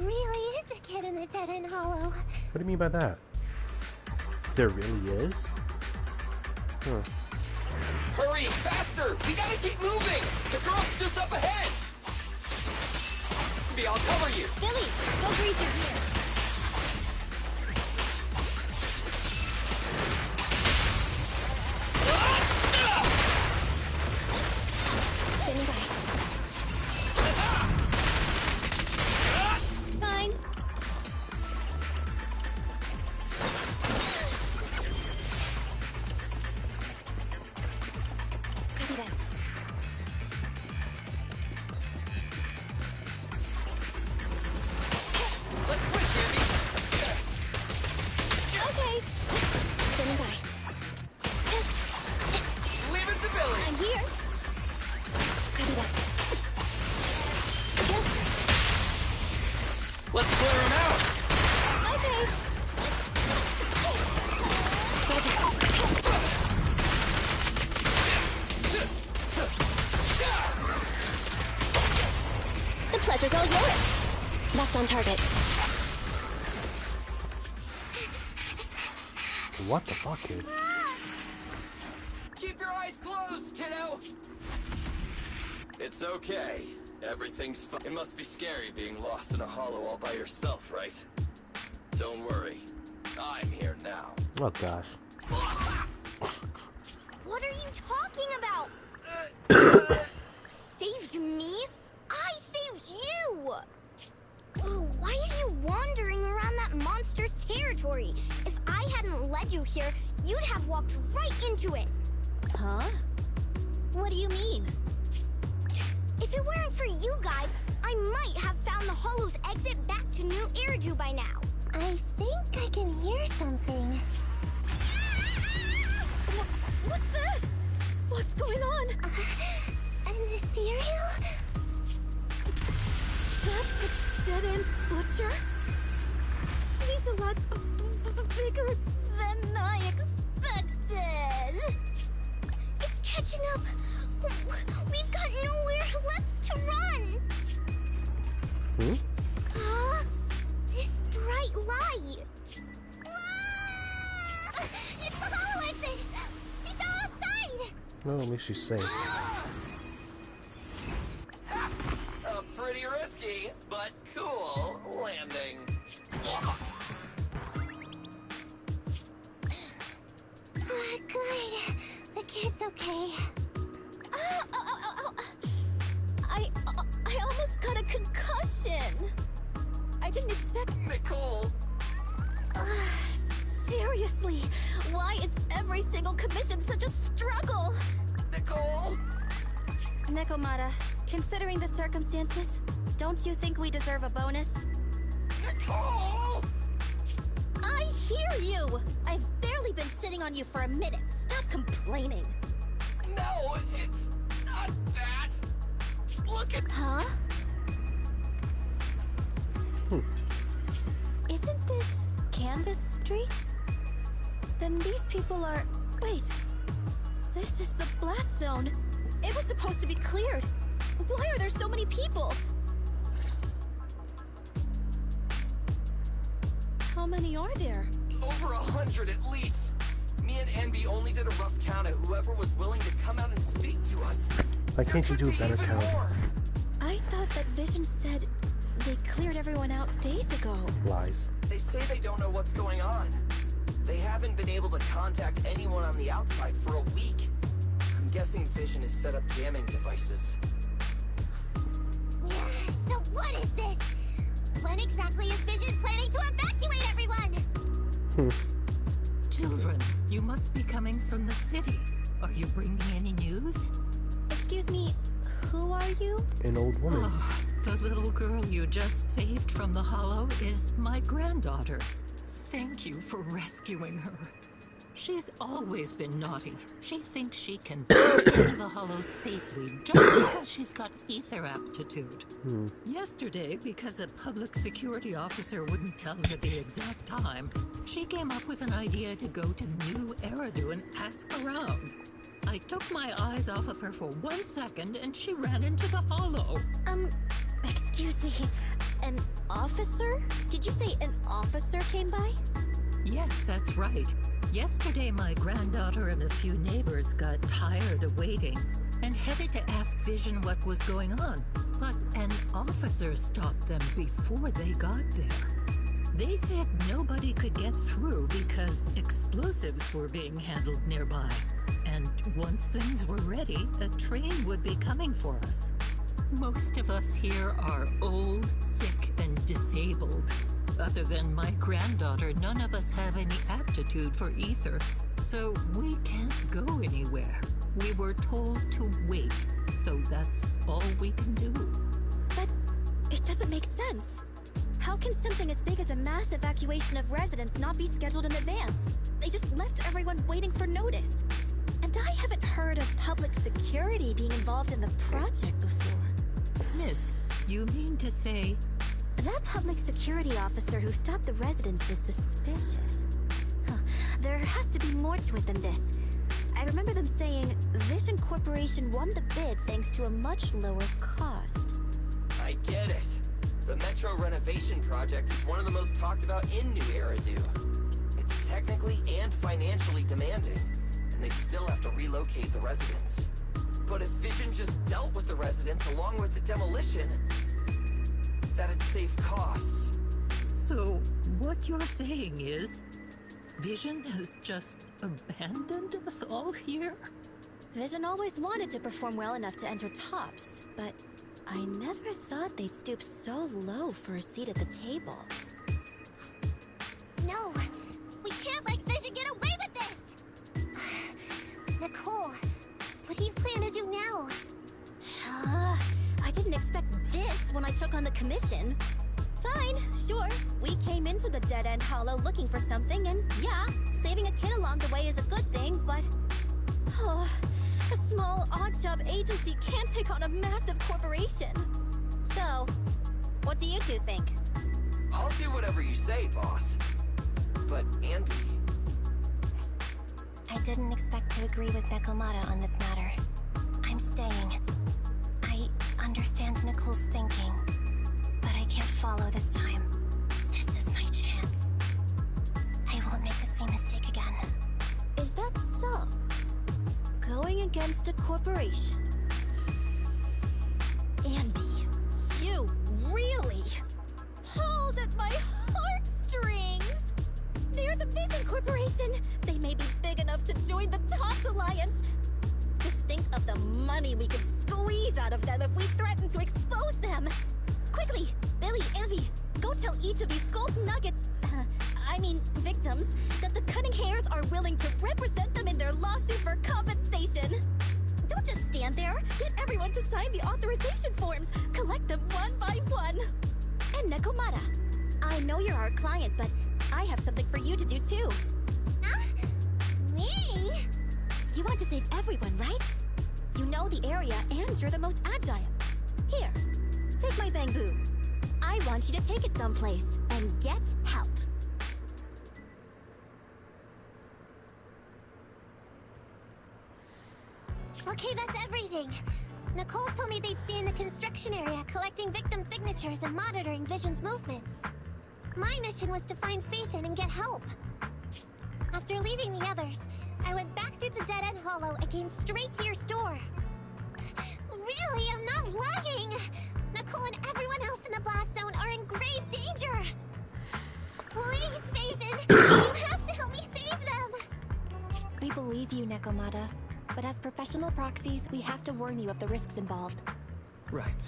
really is a kid in the dead-end hollow. What do you mean by that? There really is? Huh. Hurry! Faster! We gotta keep moving! The girl's just up ahead! I'll cover you! Billy, go grease your gear. Standing by. Fine. Copy that. Let's switch, Andy! Okay. Standing by. Leave it to Billy! I'm here. Copy that. Let's clear him out! Okay. Roger. The pleasure's all yours. Left on target. What the fuck, kid? Keep your eyes closed, kiddo! It's okay. Everything's fine. It must be scary being lost in a hollow all by yourself, right? Don't worry. I'm here now. Oh gosh. What are you talking about? Saved me? I saved you! Oh, why are you wandering around that monster's territory? If I hadn't led you here, you'd have walked right into it. Huh? What do you mean? If it weren't for you guys, I might have found the Hollow's exit back to New Eridu by now. I think I can hear something. What's this? What's going on? An ethereal? That's the dead-end butcher? He's a lot bigger than I expected. It's catching up. We've got nowhere left to run. This bright light. Ah! It's the hollow exit. She fell outside. Well, at least she's safe. Pretty risky, but cool landing. Good. The kid's okay. I almost got a concussion. I didn't expect... Nicole! Seriously, why is every single commission such a struggle? Nicole! Nekomata, considering the circumstances, don't you think we deserve a bonus? Nicole! I hear you! I've barely been sitting on you for a minute. Stop complaining. No, it's not that. Look at... Huh? Isn't this Canvas Street? Then these people are... Wait. This is the blast zone. It was supposed to be cleared. Why are there so many people? How many are there? Over 100 at least. Me and Envy only did a rough count of whoever was willing to come out and speak to us. Why can't you do a better count? I thought that Vision said they cleared everyone out days ago. Lies. They say they don't know what's going on. They haven't been able to contact anyone on the outside for a week. I'm guessing Vision has set up jamming devices. So what is this? When exactly is Vision planning to evacuate everyone? Children, you must be coming from the city. Are you bringing any news? Excuse me, Who are you? An old woman. Oh, the little girl you just saved from the Hollow is my granddaughter. Thank you for rescuing her. She's always been naughty. She thinks she can slip into the Hollow safely just because she's got ether aptitude. Yesterday, because a public security officer wouldn't tell her the exact time, she came up with an idea to go to New Eridu and ask around. I took my eyes off of her for 1 second and she ran into the Hollow. Excuse me, an officer? Did you say an officer came by? Yes, that's right. Yesterday, my granddaughter and a few neighbors got tired of waiting and headed to ask Vision what was going on. But an officer stopped them before they got there. They said nobody could get through because explosives were being handled nearby. And once things were ready, a train would be coming for us. Most of us here are old, sick, and disabled. Other than my granddaughter, none of us have any aptitude for ether, so we can't go anywhere. We were told to wait, so that's all we can do. But it doesn't make sense. How can something as big as a mass evacuation of residents not be scheduled in advance? They just left everyone waiting for notice. And I haven't heard of public security being involved in the project before. Miss, you mean to say... That public security officer who stopped the residents is suspicious. Huh. There has to be more to it than this. I remember them saying Vision Corporation won the bid thanks to a much lower cost. I get it. The Metro renovation project is one of the most talked about in New Eridu. It's technically and financially demanding, and they still have to relocate the residents. But if Vision just dealt with the residents along with the demolition, that'd save costs. So, what you're saying is, Vision has just abandoned us all here? Vision always wanted to perform well enough to enter tops, but I never thought they'd stoop so low for a seat at the table. No, we can't let Vision get away with this! Nicole, what do you plan to do now? I didn't expect this when I took on the commission. Fine, sure. We came into the dead-end hollow looking for something, and yeah, saving a kid along the way is a good thing, but... Oh, a small odd-job agency can't take on a massive corporation. So, what do you two think? I'll do whatever you say, boss. But Andy... I didn't expect to agree with Nekomata on this matter. I'm staying. I understand Nicole's thinking, but I can't follow this time. This is my chance. I won't make the same mistake again. Is that so? Going against a corporation? Andy, you really pulled at my heartstrings! They're the Vision Corporation! They may be big enough to join the TOPS Alliance! Just think of the money we could squeeze out of them if we threaten to expose them! Quickly, Billy, Ambi, go tell each of these gold nuggets, victims, that the Cunning Hairs are willing to represent them in their lawsuit for compensation! Don't just stand there! Get everyone to sign the authorization forms! Collect them one by one! And Nekomata, I know you're our client, but I have something for you to do too. Me? You want to save everyone, right? You know the area and you're the most agile. Here, take my bamboo. I want you to take it someplace and get help. Okay, that's everything. Nicole told me they'd stay in the construction area, collecting victim signatures and monitoring Vision's movements. My mission was to find Faithin and get help. After leaving the others, I went back through the dead-end hollow and came straight to your store. Really, I'm not lying! Nicole and everyone else in the blast zone are in grave danger! Please, Faithin, you have to help me save them! We believe you, Nekomata. But as professional proxies, we have to warn you of the risks involved. Right.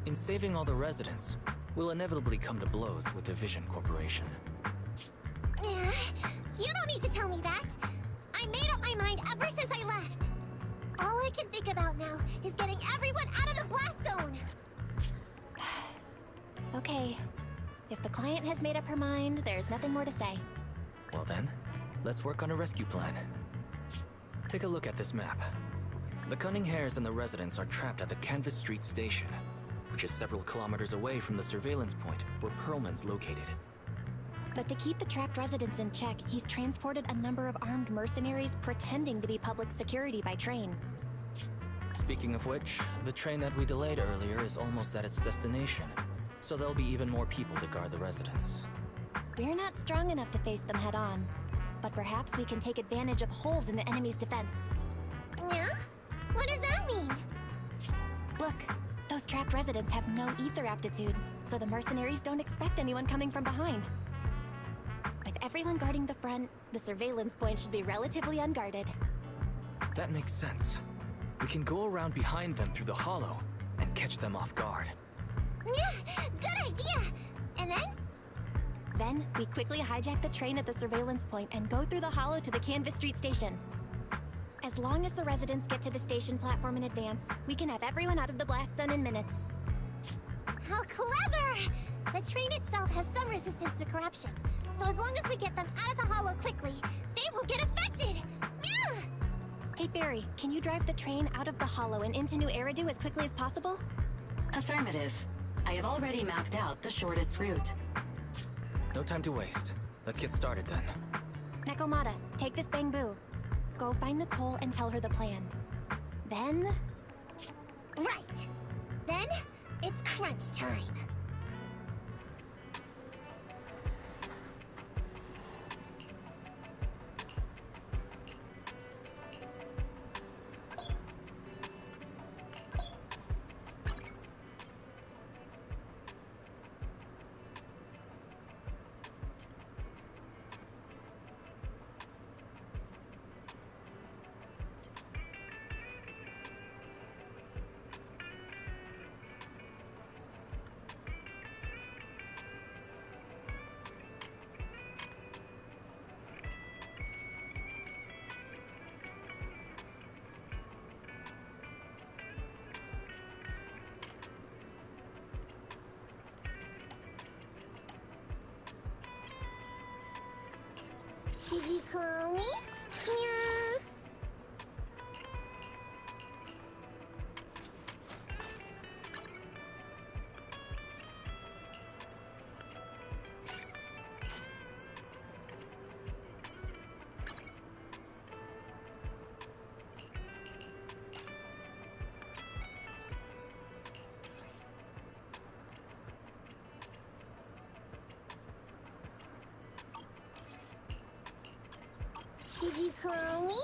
In saving all the residents, we'll inevitably come to blows with the Vision Corporation. You don't need to tell me that! I made up my mind ever since I left! All I can think about now is getting everyone out of the blast zone! Okay. If the client has made up her mind, there's nothing more to say. Well then, let's work on a rescue plan. Take a look at this map. The Cunning Hares and the residents are trapped at the Canvas Street station, which is several kilometers away from the surveillance point where Perlman's located. But to keep the trapped residents in check, he's transported a number of armed mercenaries pretending to be public security by train. Speaking of which, the train that we delayed earlier is almost at its destination, so there'll be even more people to guard the residents. We're not strong enough to face them head-on, but perhaps we can take advantage of holes in the enemy's defense. Yeah? What does that mean? Look, those trapped residents have no ether aptitude, so the mercenaries don't expect anyone coming from behind. With everyone guarding the front, the surveillance point should be relatively unguarded. That makes sense. We can go around behind them through the hollow and catch them off guard. Yeah, good idea! And then? Then, we quickly hijack the train at the surveillance point and go through the hollow to the Canvas Street station. As long as the residents get to the station platform in advance, we can have everyone out of the blast zone in minutes. How clever! The train itself has some resistance to corruption, so as long as we get them out of the hollow quickly, they won't get affected! Yeah! Hey Barry, can you drive the train out of the hollow and into New Eridu as quickly as possible? Affirmative. I have already mapped out the shortest route. No time to waste. Let's get started then. Nakomata, take this bamboo. Go find Nicole and tell her the plan. Then... Right! Then, it's crunch time. Did you call me? Yeah. Did you call me?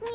Yeah.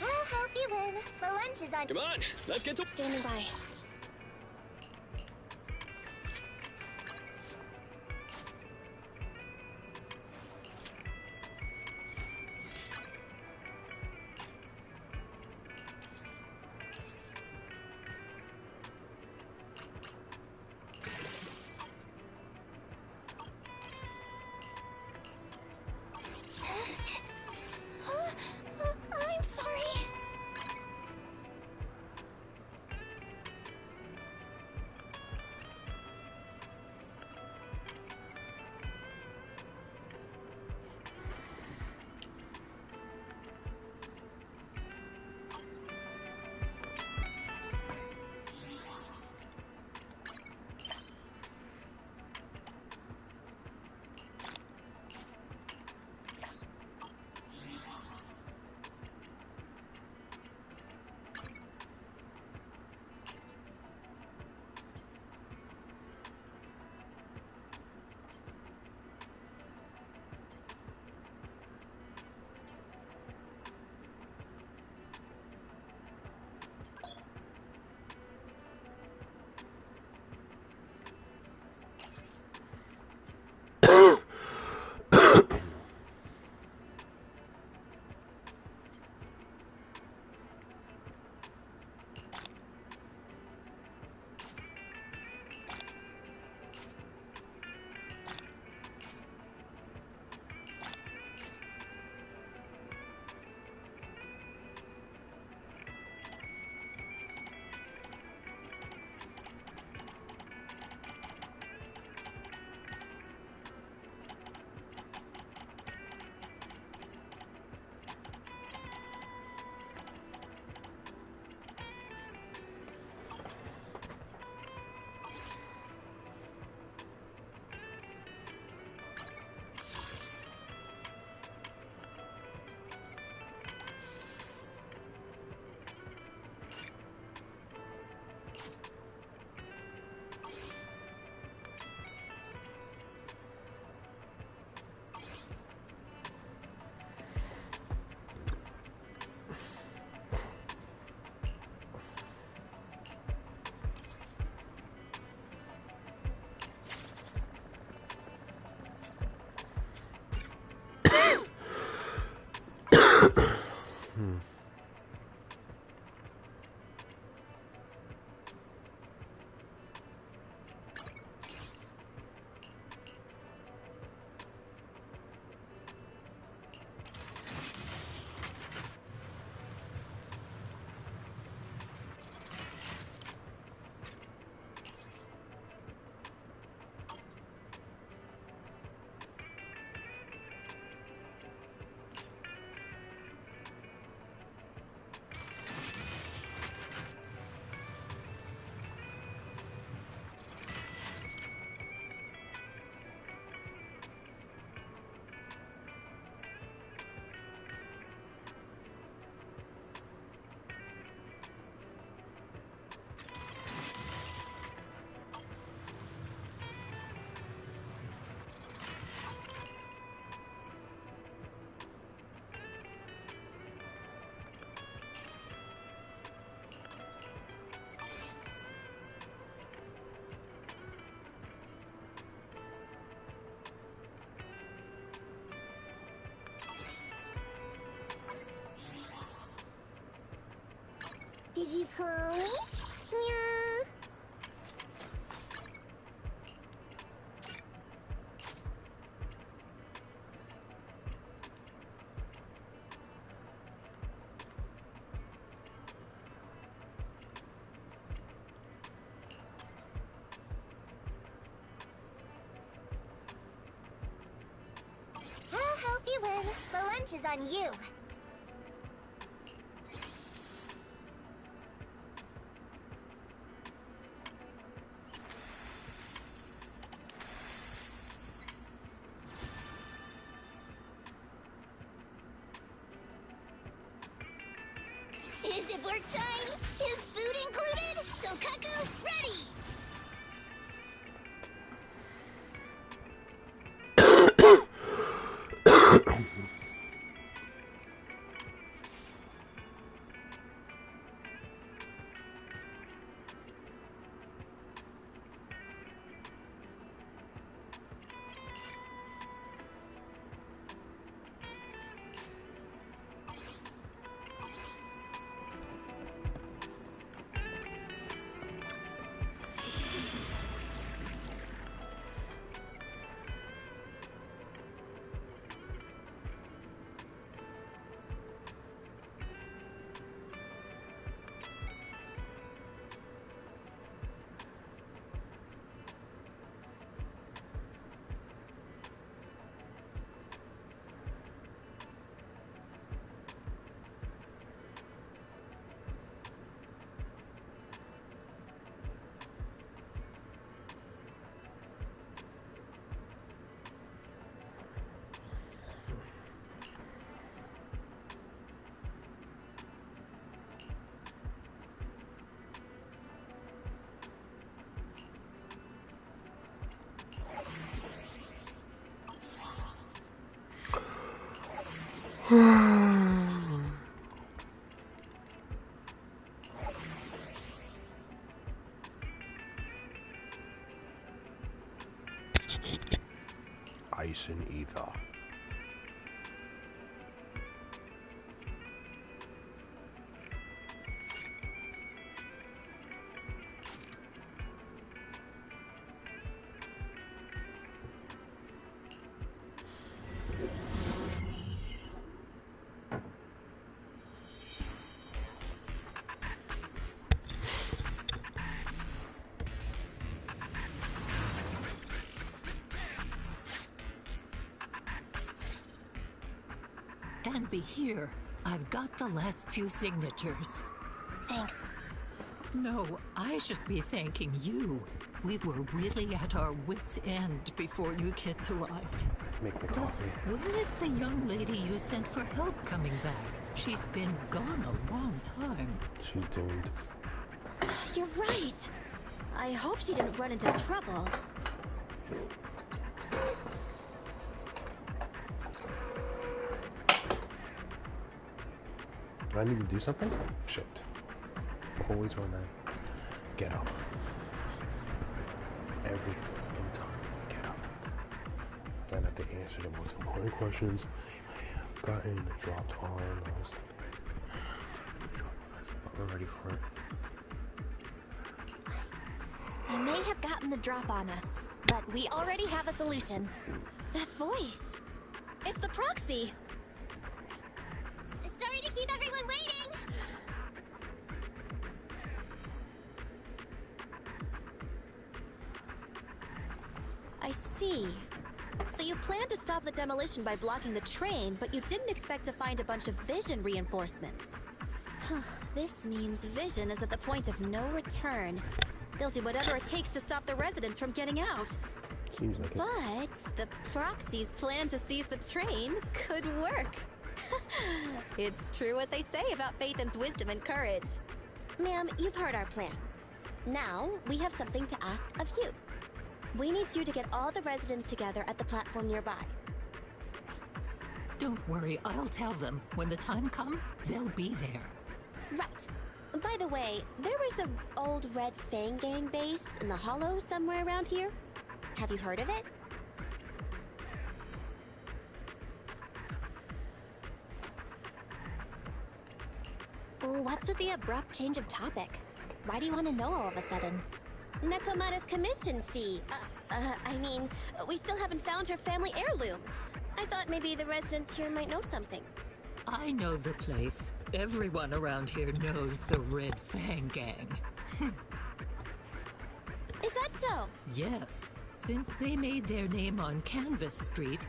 I'll help you win. The lunch is on. Come on, let's get to... Standing by. I'm sorry. Did you call me? Yeah. I'll help you win. The lunch is on you. Is it work time? Is food included? Sokaku, ready! Ice and ether. And be here. I've got the last few signatures. Thanks. No, I should be thanking you. We were really at our wits' end before you kids arrived. Make the coffee. Where is the young lady you sent for help coming back? She's been gone a long time. She's doomed. You're right. I hope she didn't run into trouble. Do I need to do something? Shit. Always when I get up. Every fucking time I get up. I then have to answer the most important questions. Gotten dropped on. But we're ready for it. They may have gotten the drop on us, but we already have a solution. That voice. It's the proxy. Sorry to keep everyone waiting! I see. So you planned to stop the demolition by blocking the train, but you didn't expect to find a bunch of vision reinforcements. Huh. This means vision is at the point of no return. They'll do whatever it takes to stop the residents from getting out. Seems like it. But the proxy's plan to seize the train could work. It's true what they say about Phaethon's wisdom and courage. Ma'am, you've heard our plan. Now, we have something to ask of you. We need you to get all the residents together at the platform nearby. Don't worry, I'll tell them. When the time comes, they'll be there. Right. By the way, there was an old Red Fang Gang base in the Hollow somewhere around here. Have you heard of it? What's with the abrupt change of topic? Why do you want to know all of a sudden? Nekomata's commission fee. I mean, we still haven't found her family heirloom. I thought maybe the residents here might know something. I know the place. Everyone around here knows the Red Fang Gang. Is that so? Yes. Since they made their name on Canvas Street,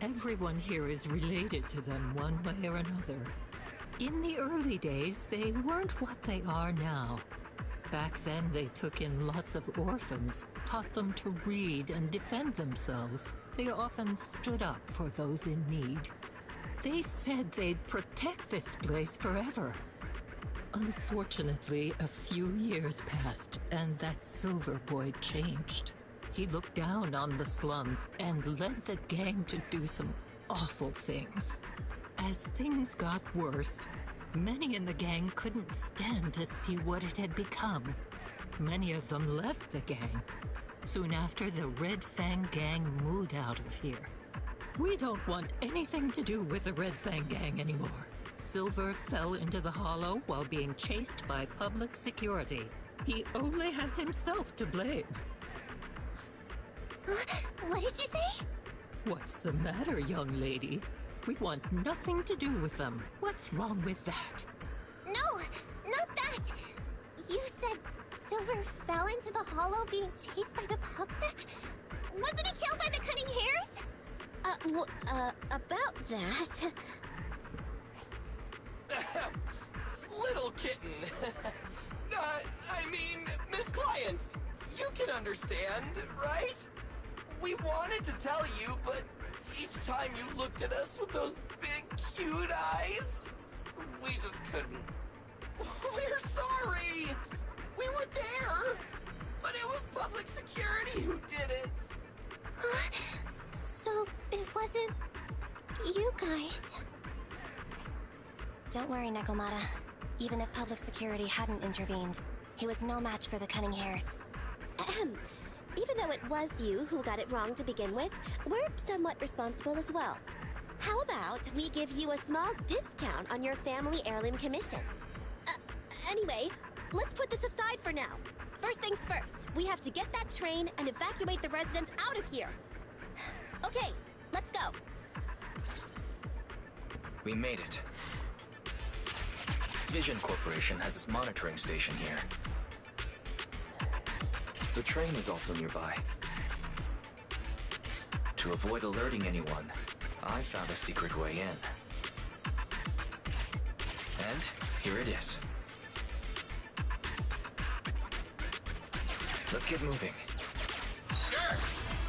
everyone here is related to them one way or another. In the early days, they weren't what they are now. Back then, they took in lots of orphans, taught them to read and defend themselves. They often stood up for those in need. They said they'd protect this place forever. Unfortunately, a few years passed, and that Silver Boy changed. He looked down on the slums and led the gang to do some awful things. As things got worse, many in the gang couldn't stand to see what it had become. Many of them left the gang. Soon after, the Red Fang Gang moved out of here. We don't want anything to do with the Red Fang Gang anymore. Silver fell into the hollow while being chased by public security. He only has himself to blame. What did you say? What's the matter, young lady? We want nothing to do with them. What's wrong with that? No, not that. You said Silver fell into the hollow being chased by the pubsec? Wasn't he killed by the cunning hares? About that... Little kitten. I mean, Miss Client, you can understand, right? We wanted to tell you, but each time you looked at us with those big, cute eyes, we just couldn't. We're sorry. We were there, but it was public security who did it. So it wasn't you guys. Don't worry, Nekomata. Even if public security hadn't intervened, he was no match for the cunning hares. Ahem. Even though it was you who got it wrong to begin with, we're somewhat responsible as well. How about we give you a small discount on your family heirloom commission? Anyway, let's put this aside for now. First things first, we have to get that train and evacuate the residents out of here. Okay, let's go. We made it. Vision Corporation has its monitoring station here. The train is also nearby. To avoid alerting anyone, I found a secret way in. And here it is. Let's get moving. Sure!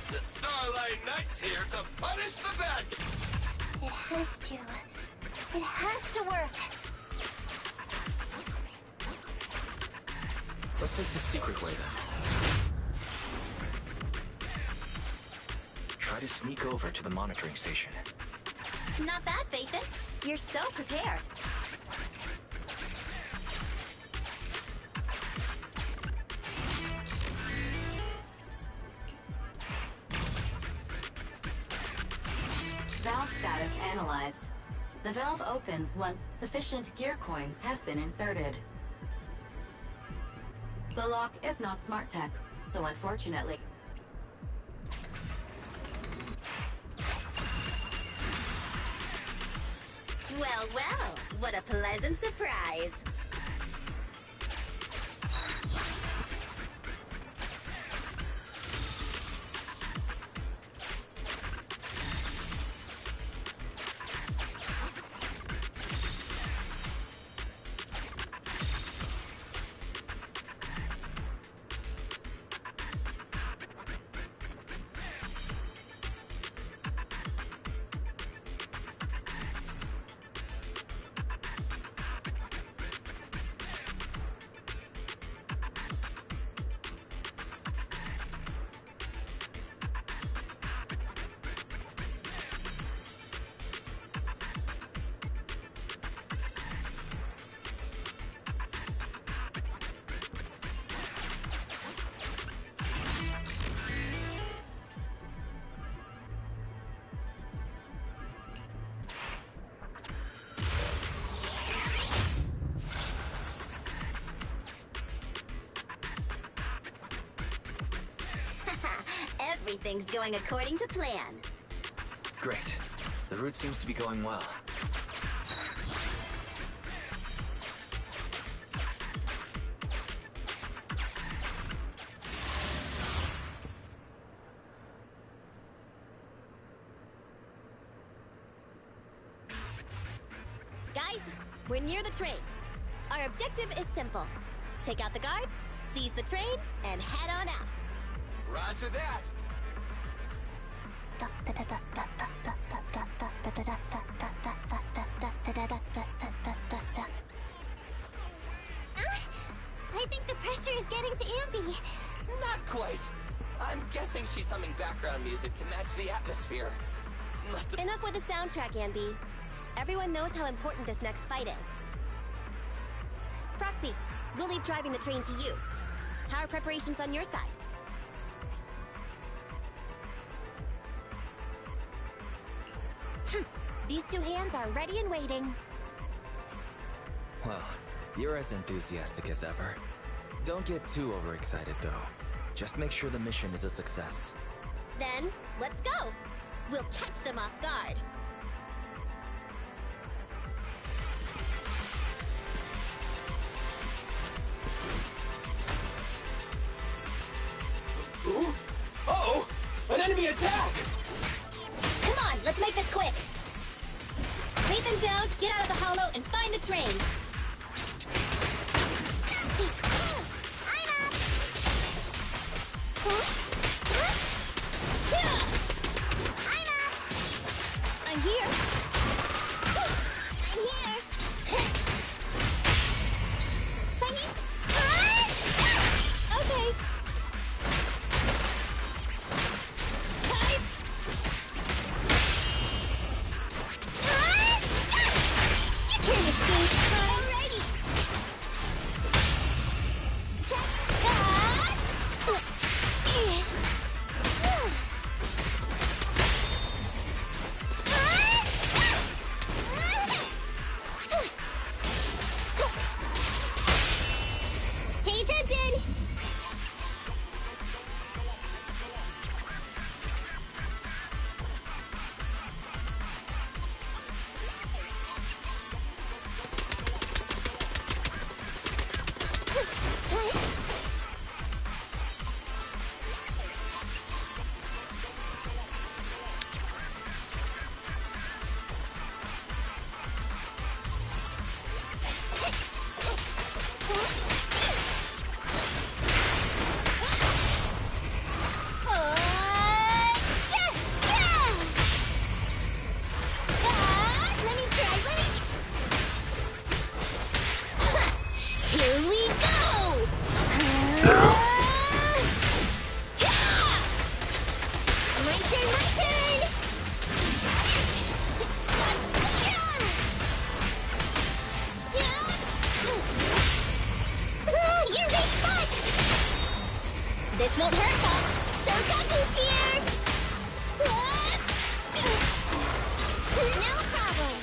The Starlight Knight's here to punish the bad guy! It has to. It has to work. Let's take the secret way then. Try to sneak over to the monitoring station. Not bad, Phaethon. You're so prepared. Valve status analyzed. The valve opens once sufficient gear coins have been inserted. The lock is not smart tech, so unfortunately... Well, well, what a pleasant surprise. Everything's going according to plan. Great. The route seems to be going well. Guys, we're near the train. Our objective is simple. Take out the guards, seize the train, and head on out. Roger that. I think the pressure is getting to Ambi. Not quite. I'm guessing she's humming background music to match the atmosphere. Enough with the soundtrack, Anby. Everyone knows how important this next fight is. Proxy, we'll leave driving the train to you. How are preparations on your side? These two hands are ready and waiting. Well, you're as enthusiastic as ever. Don't get too overexcited, though. Just make sure the mission is a success. Then, let's go! We'll catch them off guard. Ooh. Uh-oh! An enemy attack! Come on, let's make this quick! Beat them down, get out of the hollow, and find the train! I'm up! I'm up! I'm here! I'm here! Okay. Pay attention! Here we go! My turn, my turn! You're big spot! This won't hurt much! Sokaku's here! No problem!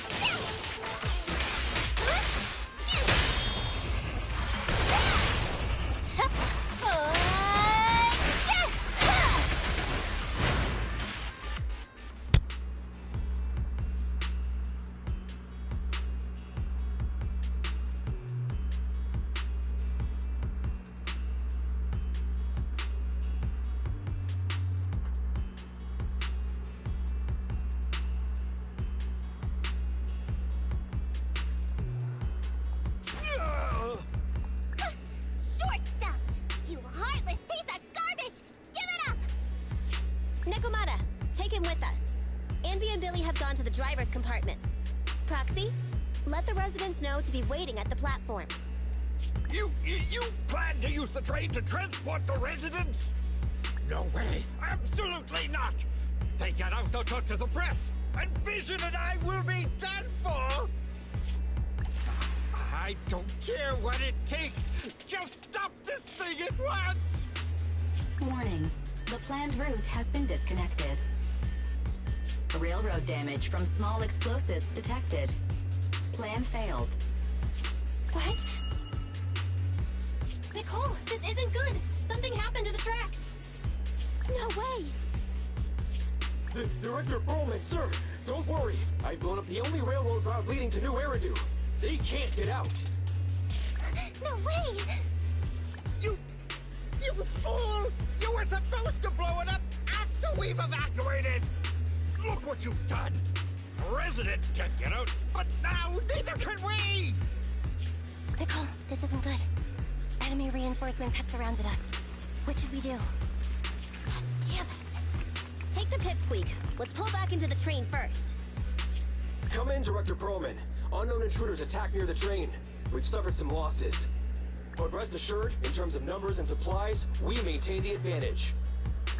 Short stuff! You heartless piece of garbage! Give it up! Nekomata, take him with us. Anby and Billy have gone to the driver's compartment. Proxy, let the residents know to be waiting at the platform. You plan to use the train to transport the residents? No way! Absolutely not! If they get out, they'll talk to the press, and Vision and I will be done for! I don't care what it takes! Just stop this thing at once! Warning. The planned route has been disconnected. Railroad damage from small explosives detected. Plan failed. What? Nicole, this isn't good! Something happened to the tracks! No way! Director Perlman, sir, don't worry. I've blown up the only railroad route leading to New Eridu. They can't get out. No way! You fool! You were supposed to blow it up after we've evacuated! Look what you've done! Residents can't get out, but now neither can we! Nicole, this isn't good. Enemy reinforcements have surrounded us. What should we do? Oh, damn it. Take the pipsqueak. Let's pull back into the train first. Come in, Director Perlman. Unknown intruders attacked near the train. We've suffered some losses. But rest assured, in terms of numbers and supplies, we maintain the advantage.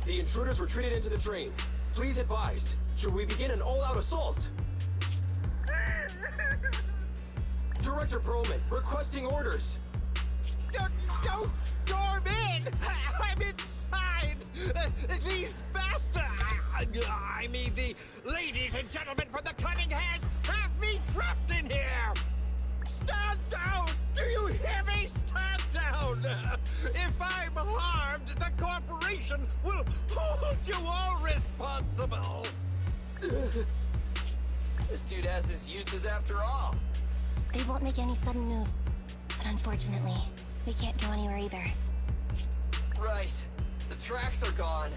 The intruders retreated into the train. Please advise, should we begin an all-out assault? Director Perlman, requesting orders. Don't storm in! I'm inside! These bastards! I mean, the ladies and gentlemen from the Cunning Hands have me trapped in here! Stand down! Do you hear me? Stand down! If I'm harmed, the corporation will hold you all responsible! This dude has his uses after all. They won't make any sudden moves. But unfortunately, we can't go anywhere either. Right. The tracks are gone.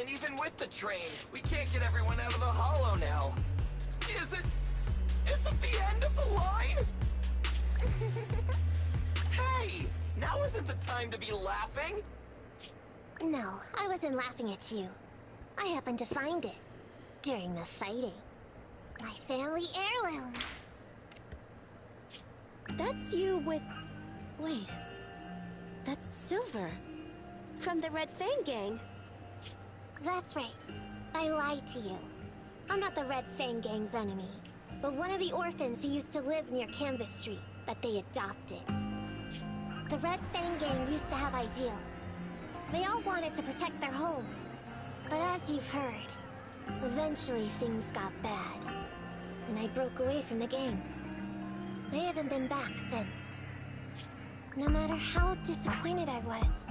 And even with the train, we can't get everyone out of the hollow now. Is it the end of the line? Hey! Now isn't the time to be laughing! No, I wasn't laughing at you. I happened to find it. During the fighting. My family heirloom. That's you with... Wait. That's Silver. From the Red Fang Gang. That's right. I lied to you. I'm not the Red Fang Gang's enemy, but one of the orphans who used to live near Canvas Street that they adopted. The Red Fang Gang used to have ideals. They all wanted to protect their home. But as you've heard, eventually things got bad. And I broke away from the gang. I haven't been back since. No matter how disappointed I was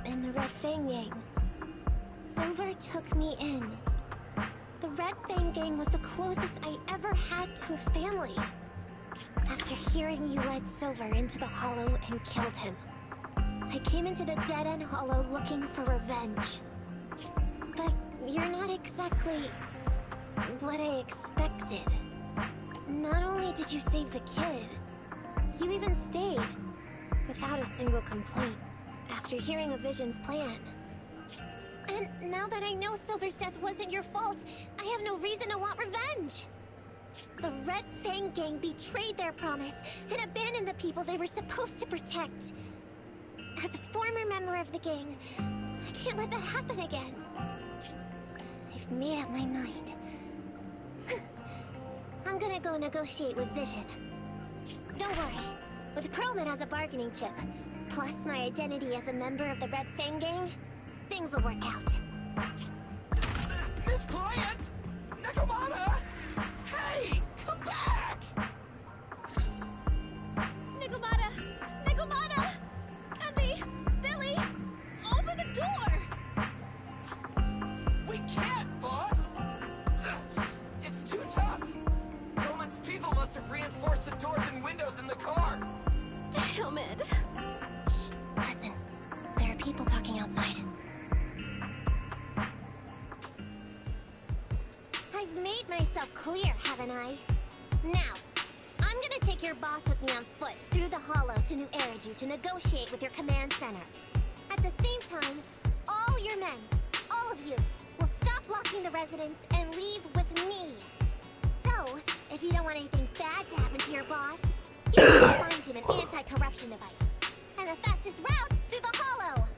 in the Red Fang Gang, Silver took me in. The Red Fang Gang was the closest I ever had to a family. After hearing you led Silver into the Hollow and killed him, I came into the dead-end Hollow looking for revenge. But you're not exactly what I expected. Not only did you save the kid, you even stayed, without a single complaint, after hearing a Vision's plan. And now that I know Silver's death wasn't your fault, I have no reason to want revenge! The Red Fang Gang betrayed their promise and abandoned the people they were supposed to protect. As a former member of the gang, I can't let that happen again. I've made up my mind. I'm gonna go negotiate with Vision. Don't worry. With Perlman as a bargaining chip, plus my identity as a member of the Red Fang Gang, things will work out. Miss Client! Nakamata! Hey! Come back! Nakamata! Nakamata! Envy! Billy! Open the door! We can't, boss! It's too tough! Roman's people must have reinforced the doors and windows in the car! Damn it! Shh, listen. There are people talking outside. I've made myself clear, haven't I? Now, I'm gonna take your boss with me on foot through the Hollow to New Eridu to negotiate with your command center. At the same time, all your men, all of you, will stop blocking the residents and leave with me. So, if you don't want anything bad to happen to your boss, you can find him an anti-corruption device. And the fastest route through the Hollow!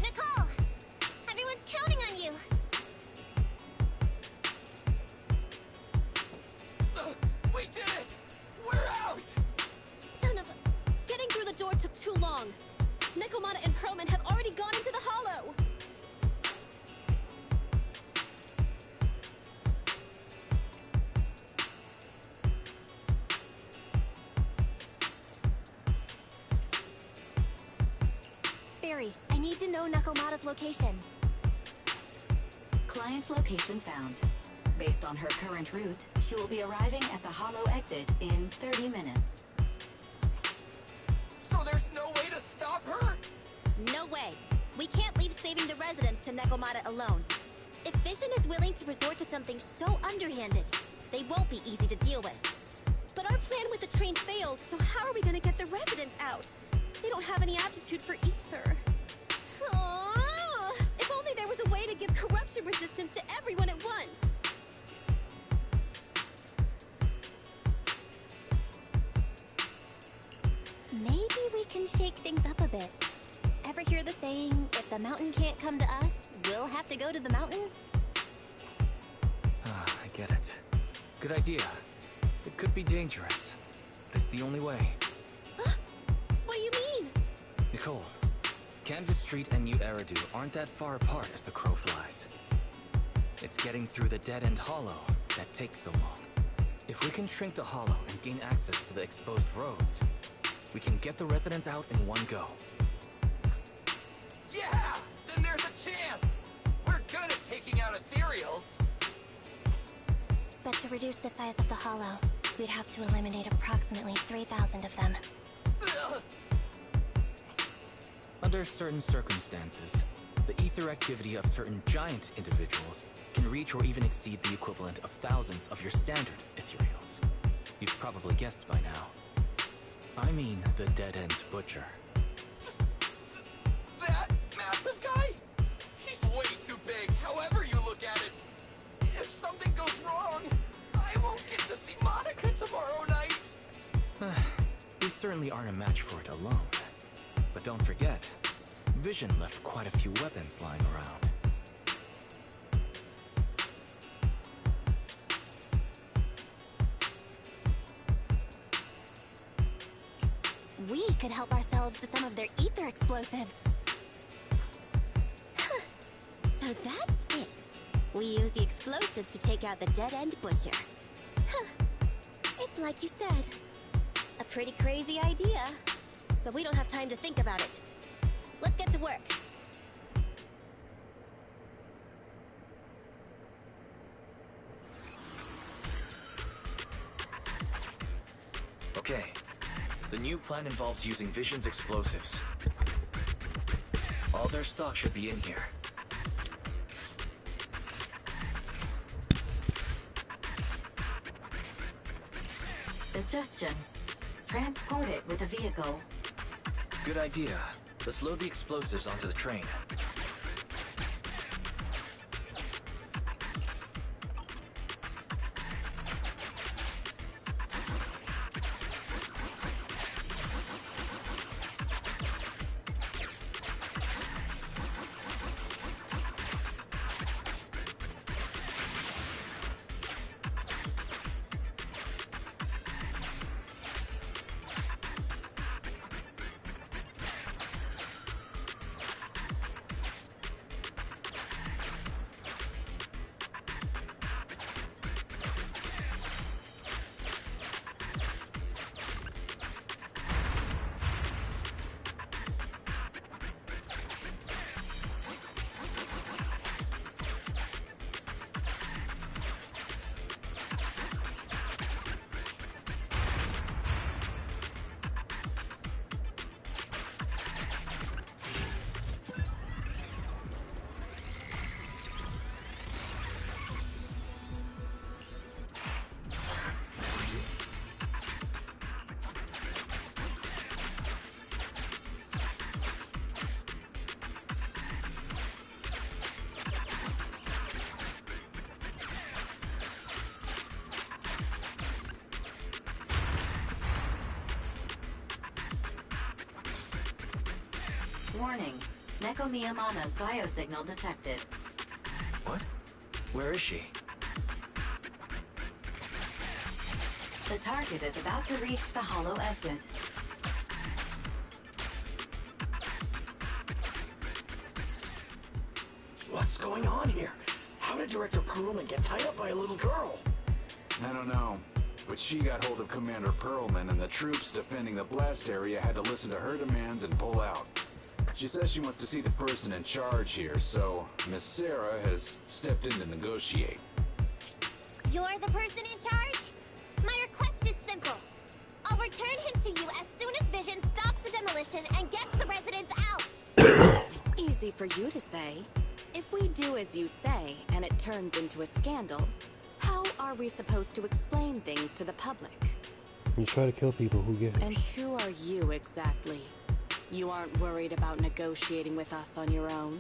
Nicole! Everyone's counting on you! We did it! We're out! Son of a... Getting through the door took too long. Nakamata and Perlman have already gone into the Hollow! Barry, I need to know Nakamata's location. Client location found. Based on her current route, she will be arriving at the hollow exit in 30 minutes. So there's no way to stop her? No way. We can't leave saving the residents to Nekomata alone. If Vision is willing to resort to something so underhanded, they won't be easy to deal with. But our plan with the train failed, so how are we gonna get the residents out? They don't have any aptitude for ether. Aww. If only there was a way to give corruption resistance to everyone at once. Maybe we can shake things up a bit. Ever hear the saying, if the mountain can't come to us, we'll have to go to the mountain? I get it. Good idea. It could be dangerous, but it's the only way. What do you mean? Nicole, Canvas Street and New Eridu aren't that far apart as the crow flies. It's getting through the dead-end hollow that takes so long. If we can shrink the hollow and gain access to the exposed roads, we can get the residents out in one go. Yeah! Then there's a chance! We're good at taking out ethereals. But to reduce the size of the hollow, we'd have to eliminate approximately 3,000 of them. Ugh. Under certain circumstances, the ether activity of certain giant individuals can reach or even exceed the equivalent of thousands of your standard ethereals. You've probably guessed by now. I mean the dead-end butcher. That massive guy? He's way too big, however you look at it. If something goes wrong, I won't get to see Monica tomorrow night. We certainly aren't a match for it alone. But don't forget, Vision left quite a few weapons lying around. We could help ourselves to some of their ether explosives. So that's it. We use the explosives to take out the dead-end butcher. It's like you said. A pretty crazy idea. But we don't have time to think about it. Let's get to work. Okay. The new plan involves using Vision's explosives. All their stock should be in here. Suggestion. Transport it with a vehicle. Good idea. Let's load the explosives onto the train. Warning. Neko Miyamana's biosignal detected. What? Where is she? The target is about to reach the hollow exit. What's going on here? How did Director Perlman get tied up by a little girl? I don't know, but she got hold of Commander Perlman, and the troops defending the blast area had to listen to her demands and pull out. She says she wants to see the person in charge here, so Miss Sarah has stepped in to negotiate. You're the person in charge? My request is simple. I'll return him to you as soon as Vision stops the demolition and gets the residents out. Easy for you to say. If we do as you say, and it turns into a scandal, how are we supposed to explain things to the public? You try to kill people who give And who are you exactly? You aren't worried about negotiating with us on your own?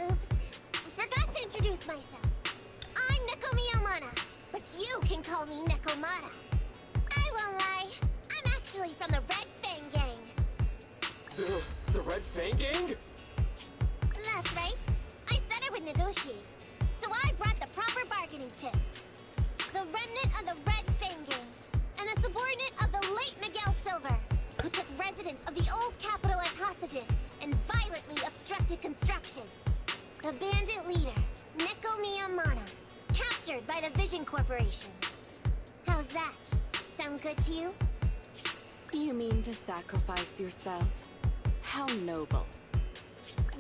Oops. Forgot to introduce myself. I'm Neko Miyamada, but you can call me Nekomata. I won't lie. I'm actually from the Red Fang Gang. The Red Fang Gang? That's right. I said I would negotiate. So I brought the proper bargaining chips. The remnant of the Red Fang Gang, and a subordinate of the late Miguel Silver, who took residents of the old capital as hostages and violently obstructed construction. The bandit leader, Neko Miyamada, captured by the Vision Corporation. How's that? Sound good to you? You mean to sacrifice yourself? How noble.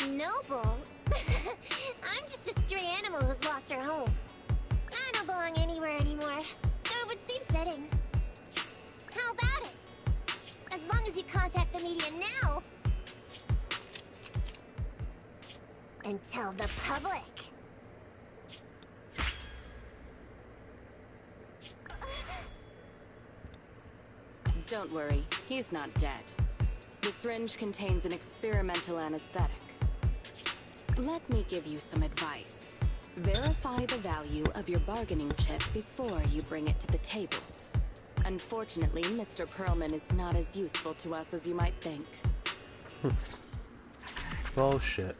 Noble? I'm just a stray animal who's lost her home. I don't belong anywhere anymore, so it would seem fitting. How about it? As long as you contact the media now and tell the public. Don't worry, he's not dead. The syringe contains an experimental anesthetic. Let me give you some advice. Verify the value of your bargaining chip before you bring it to the table. Unfortunately, Mr. Perlman is not as useful to us as you might think. Bullshit.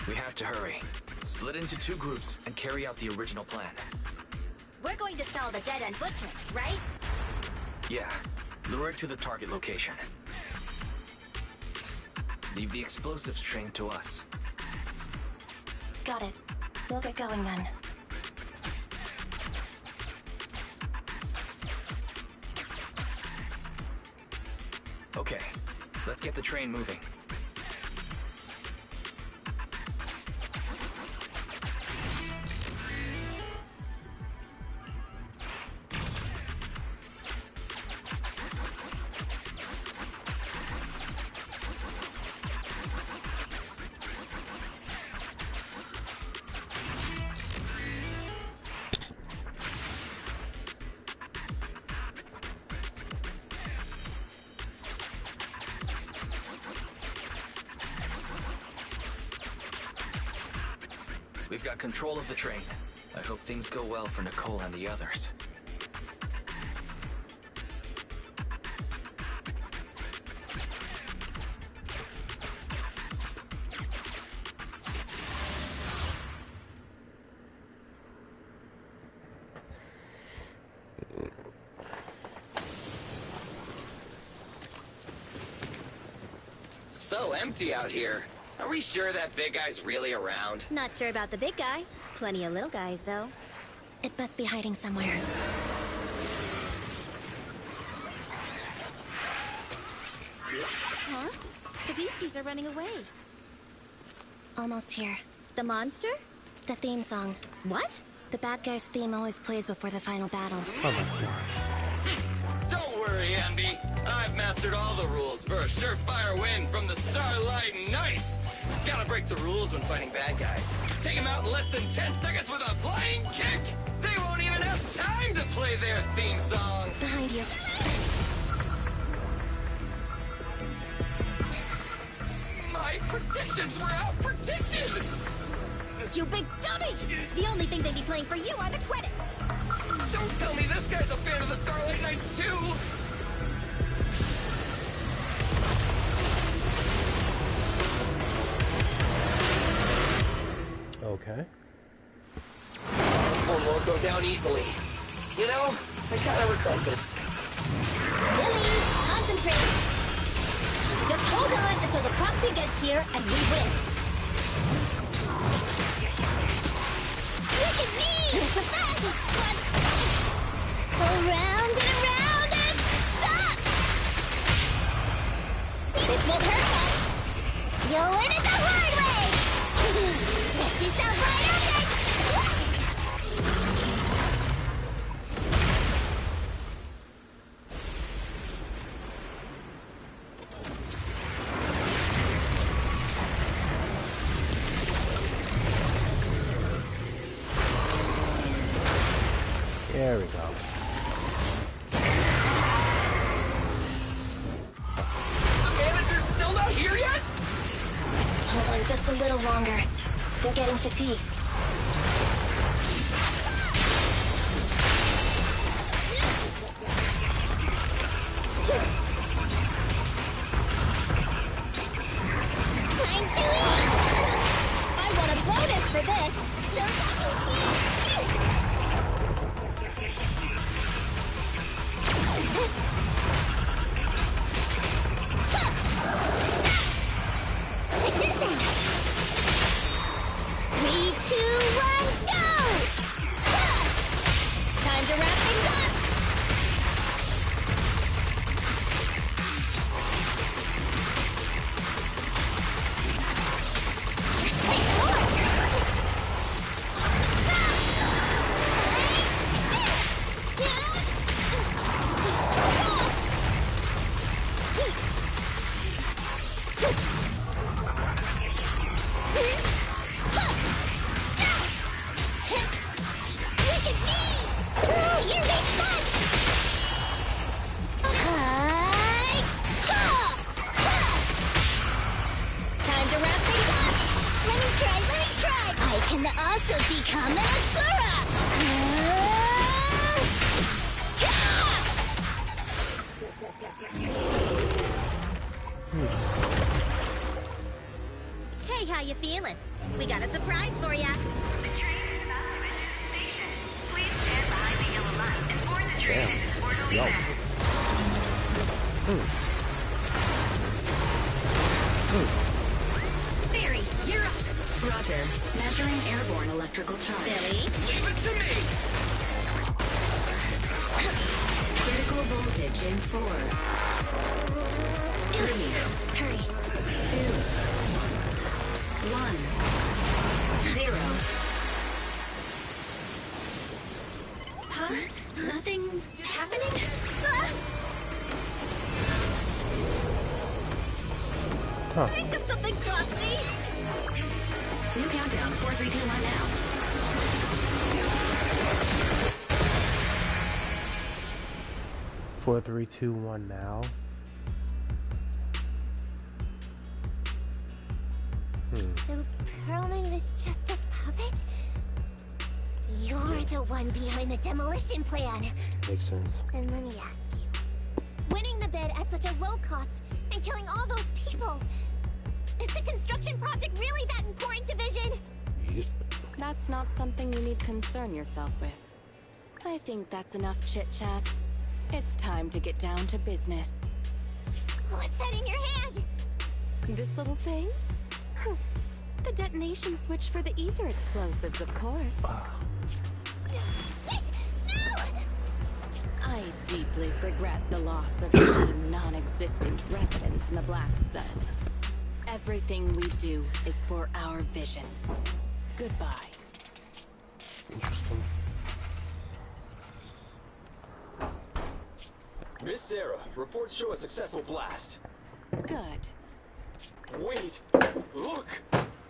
We have to hurry. Split into 2 groups and carry out the original plan. We're going to stall the dead-end butcher, right? Yeah. Lure it to the target location. Leave the explosives train to us. Got it. We'll get going then. Okay, let's get the train moving. We've got control of the train. I hope things go well for Nicole and the others. So empty out here. Are we sure that big guy's really around? Not sure about the big guy. Plenty of little guys, though. It must be hiding somewhere. Huh? The beasties are running away. Almost here. The monster? The theme song. What? The bad guy's theme always plays before the final battle. Oh my gosh. Don't worry, Ambi. I've mastered all the rules for a surefire win from the Starlight Knights. Gotta break the rules when fighting bad guys. Take them out in less than 10 seconds with a flying kick. They won't even have time to play their theme song. Behind you. My predictions were out-predicted! You big dummy! The only thing they'd be playing for you are the credits! Don't tell me this guy's a fan of the Starlight Knights, too! Okay. This one won't go down easily. You know, I kinda regret this. Billy, concentrate! Just hold on until the proxy gets here and we win. Look at me! Let's go around and stop! This won't hurt! You'll learn it the hard way! Let's do some right okay! There we go. The manager's still not here yet? Hold on just a little longer. They're getting fatigued. Time to eat! I want a bonus for this! So check this out! 3, 2, 1, go! Time to wrap things up! Can also become an Asura! Hey, how you feeling? We got a surprise for ya. The train is about to exit the station. Please stand behind the yellow line and board the train in its orderly manner. Theory, you're up. Roger. Measuring airborne electrical charge. Billy? Leave it to me! Critical voltage in 4. 3. Hurry. 2. 1. 0. Huh? Nothing's happening? Huh. Think of something, Foxy! New countdown, 4, 3, 2, 1 now. 4, 3, 2, 1 now. So Perlman was just a puppet? You're the one behind the demolition plan. Makes sense. Then let me ask you. Winning the bid at such a low cost and killing all those people, is the construction project really that important to Vision? Yep. That's not something you need concern yourself with. I think that's enough chit-chat. It's time to get down to business. What's that in your hand? This little thing? The detonation switch for the ether explosives, of course. Wait! No! I deeply regret the loss of any non-existent residents in the blast zone. Everything we do is for our vision. Goodbye. Interesting. Miss Sarah, reports show a successful blast. Good. Wait! Look!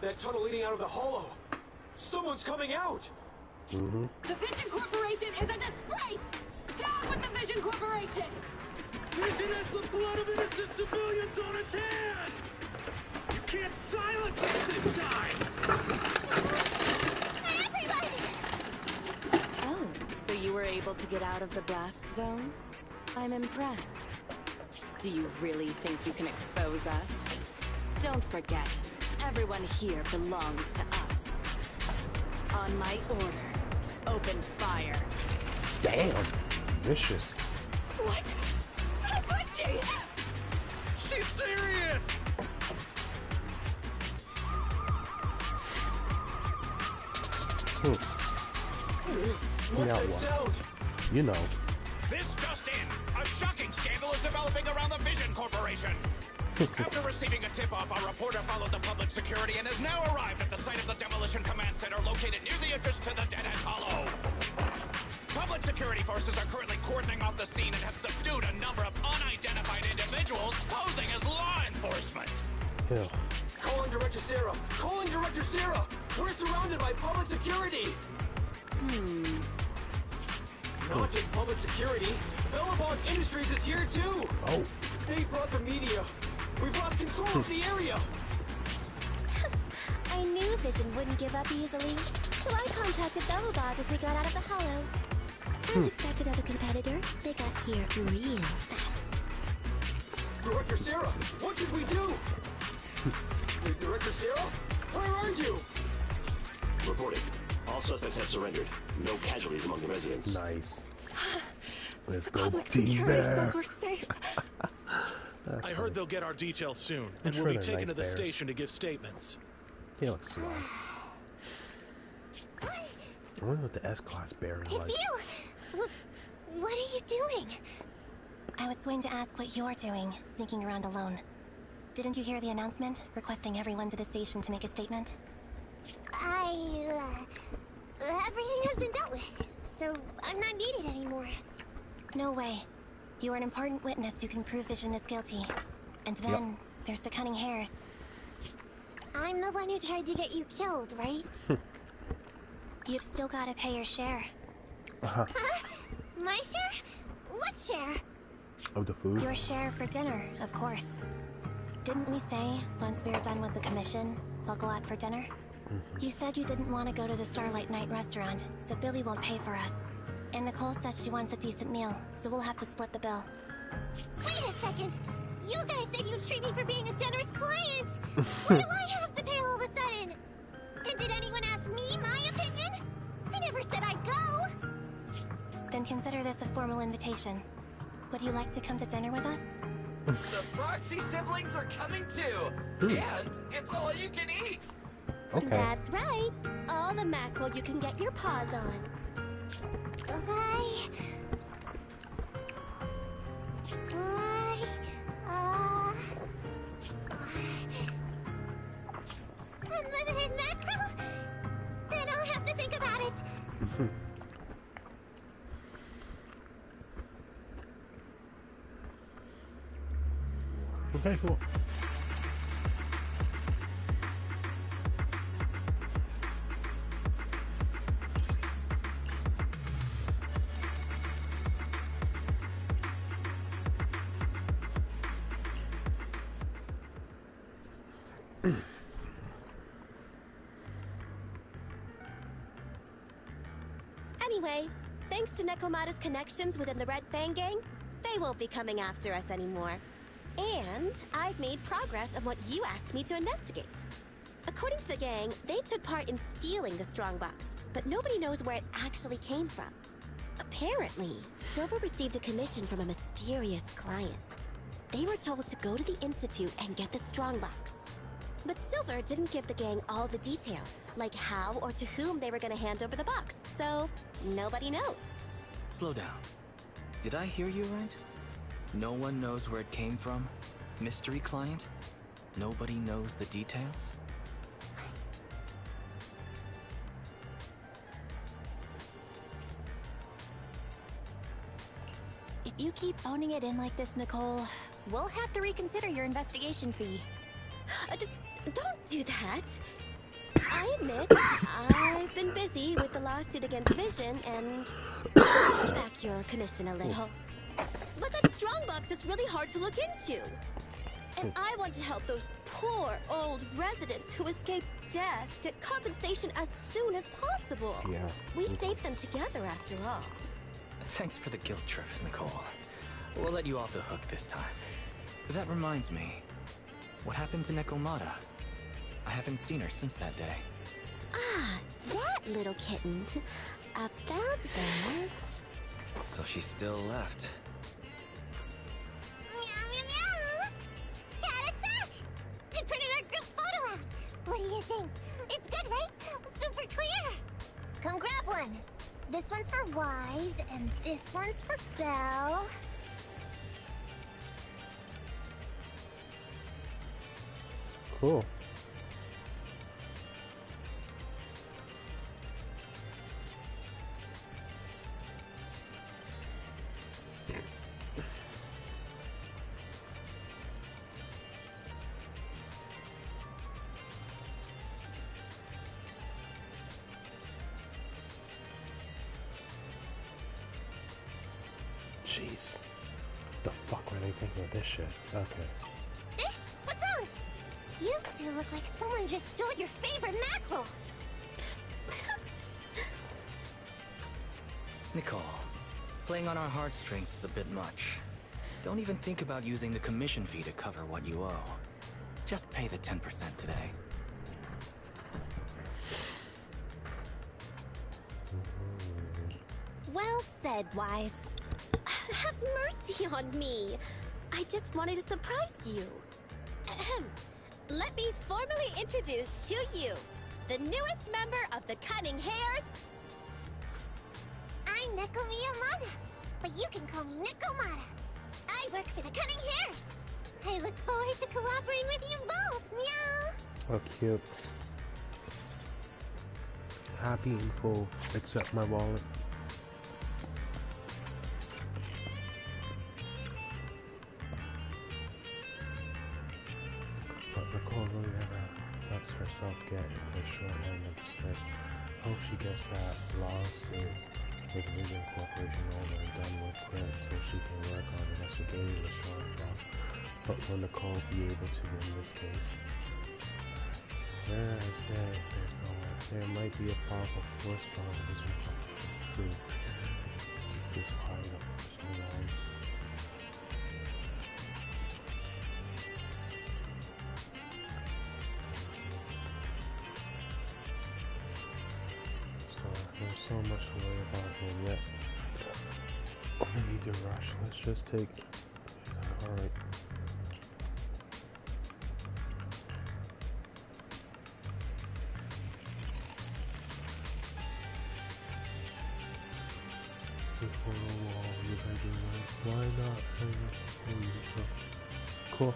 That tunnel leading out of the hollow! Someone's coming out! Mm-hmm. The Vision Corporation is a disgrace! Down with the Vision Corporation! Vision has the blood of innocent civilians on its hands! You can't silence us this time! Everybody! Oh, so you were able to get out of the blast zone? I'm impressed. Do you really think you can expose us? Don't forget, everyone here belongs to us. On my order, open fire. Damn. Vicious. What? How could she? She's serious! Now What's that what? sound? You know. This just in! A shocking scandal is developing around the Vision Corporation! After receiving a tip-off, our reporter followed the public security and has now arrived at the site of the Demolition Command Center located near the entrance to the Dead End Hollow. Public security forces are currently cordoning off the scene and have subdued a number of unidentified individuals posing as law enforcement. Ew. Calling Director Sarah! Calling Director Sarah! We're surrounded by public security! Not just public security, Bellabog Industries is here too! Oh. They brought the media! We've lost control of the area! I knew Vision wouldn't give up easily, so I contacted Bellabog as we got out of the hollow. As expected of a competitor, they got here real fast. Director Sarah, what should we do? Director Sarah? Where are you? Reporting. All suspects have surrendered. No casualties among the residents. Nice. Let's go, Public Team security Bear. says we're safe. I heard they'll get our details soon, I'm and sure we'll be they're taken nice to the bears. station to give statements. He looks smart. I wonder what the S-Class bear is like. It's you! What are you doing? I was going to ask what you're doing, sneaking around alone. Didn't you hear the announcement, requesting everyone to the station to make a statement? Everything has been dealt with, so I'm not needed anymore. No way. You are an important witness who can prove Vision is guilty. And then, there's the Cunning Hares. I'm the one who tried to get you killed, right? You've still got to pay your share. Huh? My share? What share? Of the food? Your share for dinner, of course. Didn't we say, once we are done with the commission, we'll go out for dinner? You said you didn't want to go to the Starlight Night restaurant, so Billy won't pay for us. And Nicole says she wants a decent meal, so we'll have to split the bill. Wait a second! You guys said you'd treat me for being a generous client! Why do I have to pay all of a sudden? And did anyone ask me my opinion? I never said I'd go! Then consider this a formal invitation. Would you like to come to dinner with us? The Proxy siblings are coming too! And it's all you can eat! Okay. That's right. All the mackerel you can get your paws on. Unlimited mackerel? Then I'll have to think about it. Okay, cool. Anyway, thanks to Nekomata's connections within the Red Fang gang, they won't be coming after us anymore. And I've made progress on what you asked me to investigate. According to the gang, they took part in stealing the strongbox, but nobody knows where it actually came from. Apparently, Silver received a commission from a mysterious client. They were told to go to the Institute and get the strongbox. But Silver didn't give the gang all the details, like how or to whom they were going to hand over the box, so nobody knows. Slow down. Did I hear you right? No one knows where it came from? Mystery client? Nobody knows the details? If you keep phoning it in like this, Nicole, we'll have to reconsider your investigation fee. Don't do that. I admit, I've been busy with the lawsuit against Vision and pushed back your commission a little. But that strongbox is really hard to look into. And I want to help those poor old residents who escaped death get compensation as soon as possible. Yeah. We saved them together after all. Thanks for the guilt trip, Nicole. We'll let you off the hook this time. That reminds me. What happened to Nekomata? I haven't seen her since that day. Ah, that little kitten. About that... So she's still left. Meow, meow, meow! Cat attack! I printed our group photo out. What do you think? It's good, right? Super clear. Come grab one. This one's for Wise, and this one's for Belle. Cool. Jeez. The fuck were they thinking of this shit? Okay. Eh? What's wrong? You two look like someone just stole your favorite mackerel. Nicole, playing on our heartstrings is a bit much. Don't even think about using the commission fee to cover what you owe. Just pay the 10% today. Well said, Wise. Have mercy on me. I just wanted to surprise you. Ahem. Let me formally introduce to you the newest member of the Cunning Hares. I'm Neko Miyamada, but you can call me Nekomata. I work for the Cunning Hares. I look forward to cooperating with you both, meow. Oh, cute. Happy and full, except my wallet. But Nicole really never lets herself get the short end of the stick. Hope she gets that lawsuit with Vision Corporation over and done with quick so she can work on investigating the strong boss. But will Nicole be able to win this case? There might be a powerful force behind Vision Corporation. This quiet up for so long. There's so much to worry about him yet. I need to rush. Let's just take. Alright. Before a wall, you begging me. Why not hang up before you go? Cool.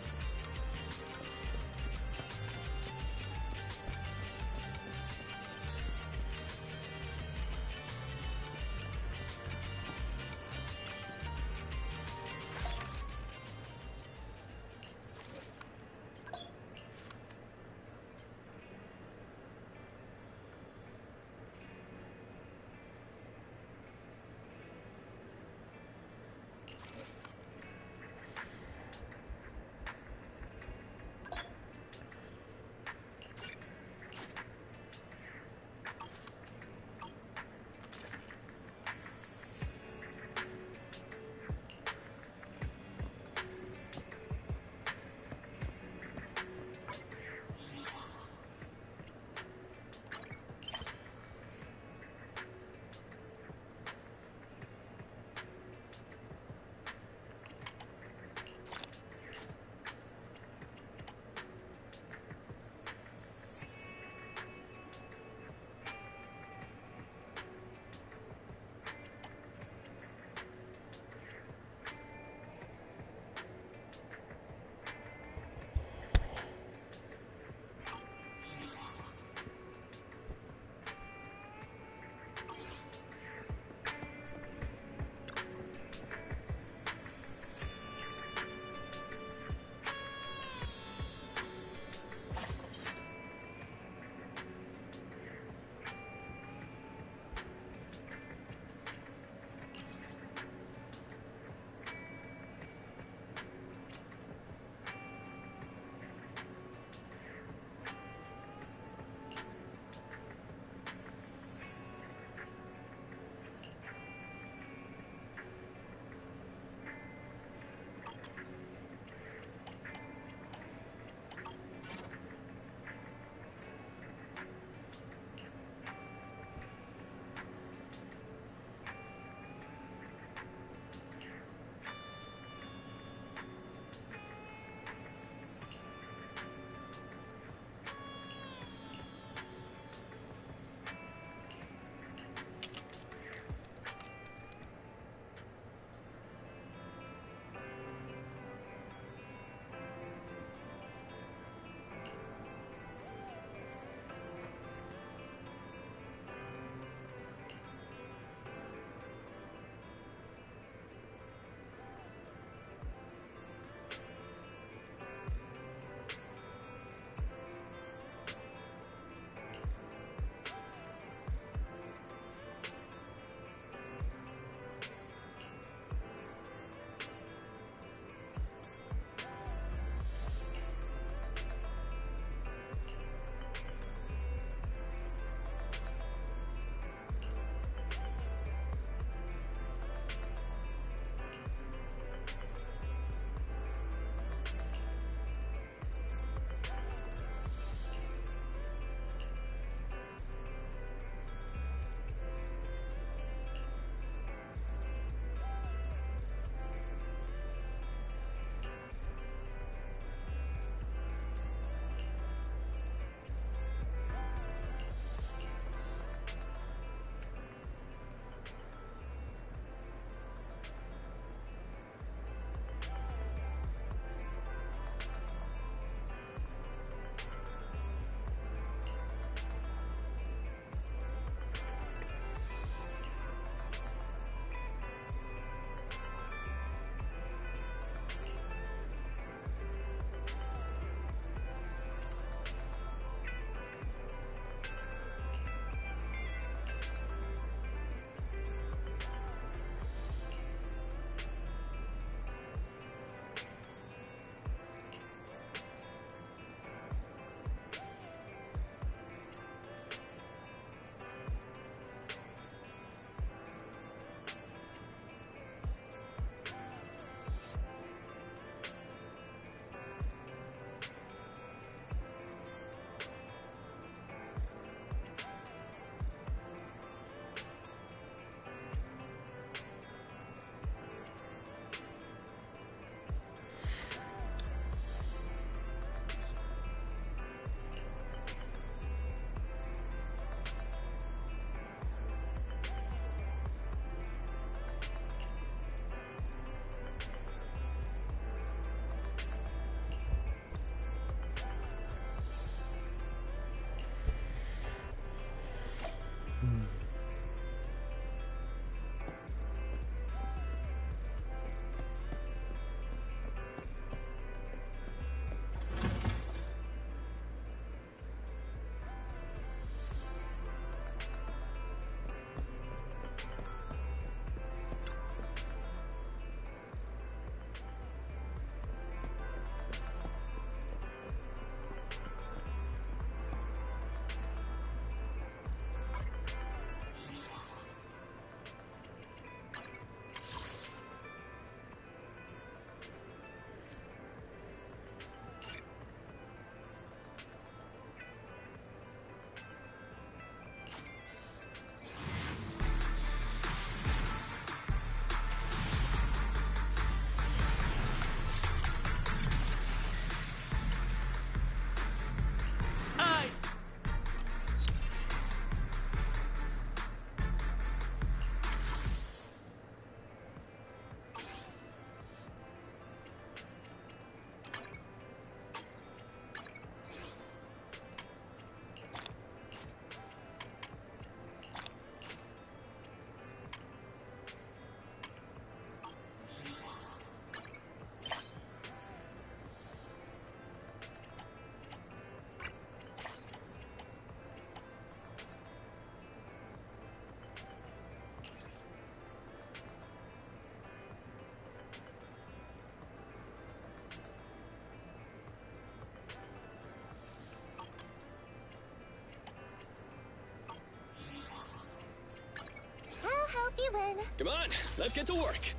then. Come on, let's get to work.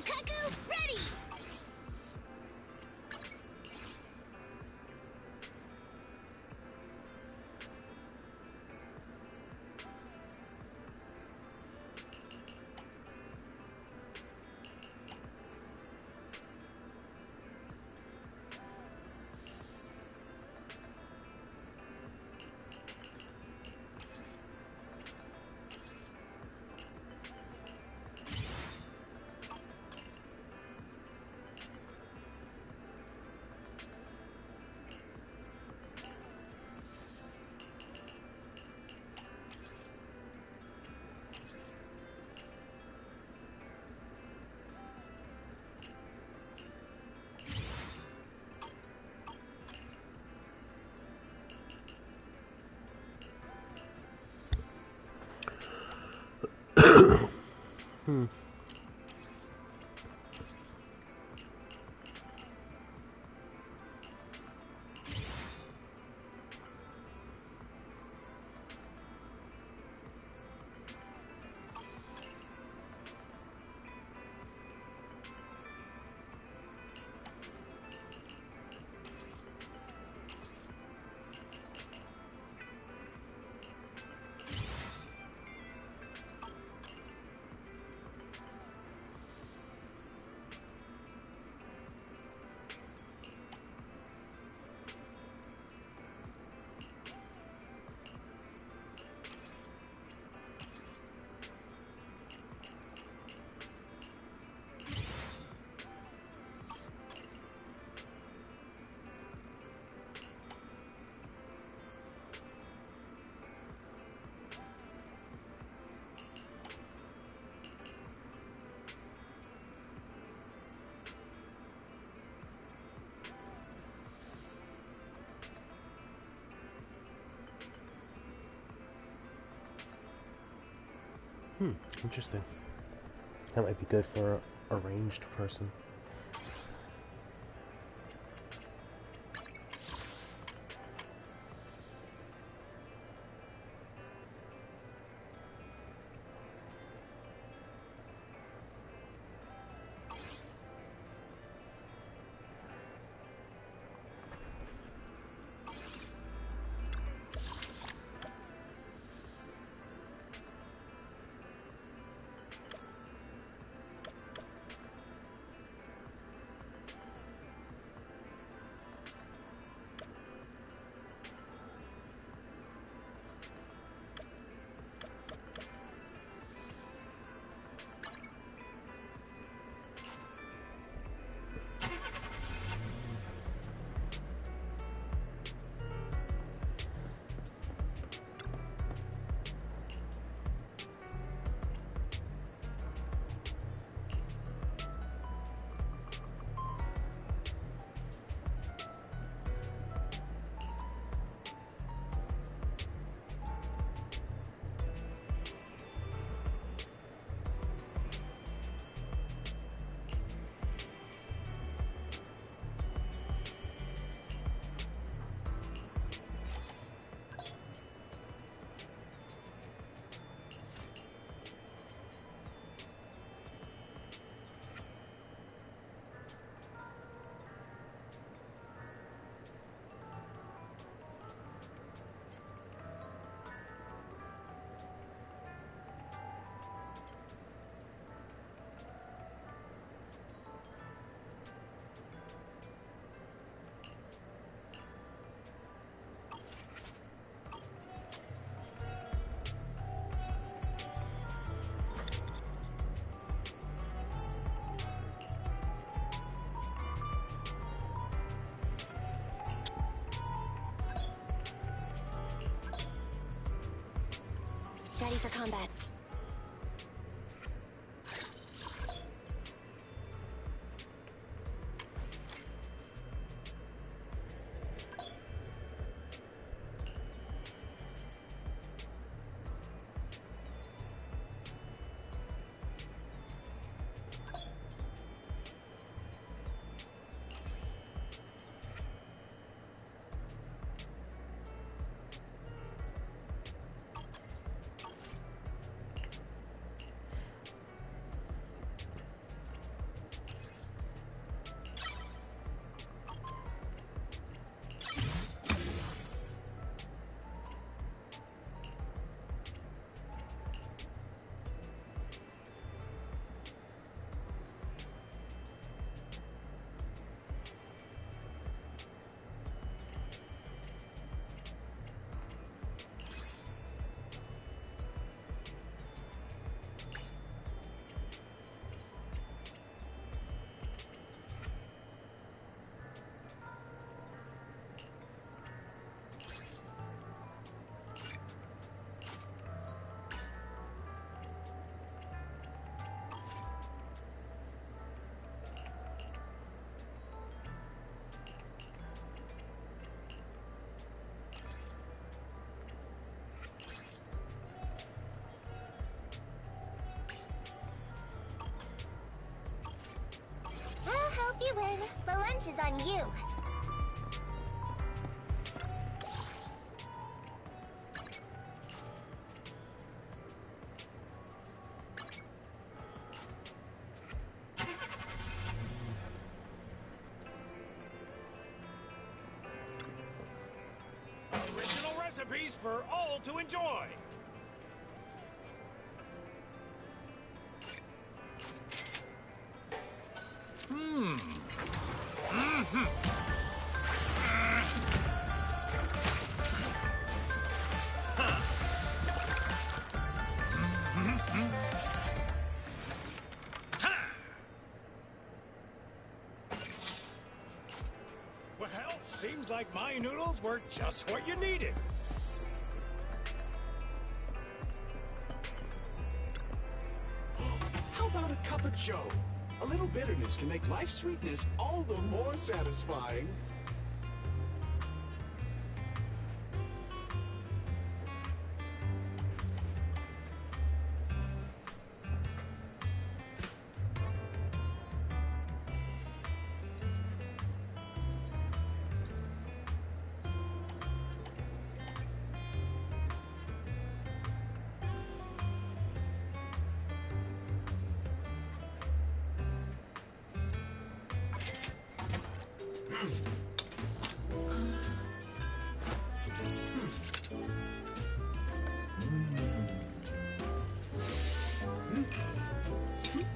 Kaku, ready! Hmm. Interesting. That might be good for a ranged person. ready for combat. I'll help you win. The lunch is on you. Original recipes for all to enjoy. Well, seems like my noodles were just what you needed. How about a cup of joe? A little bitterness can make life's sweetness all the more satisfying.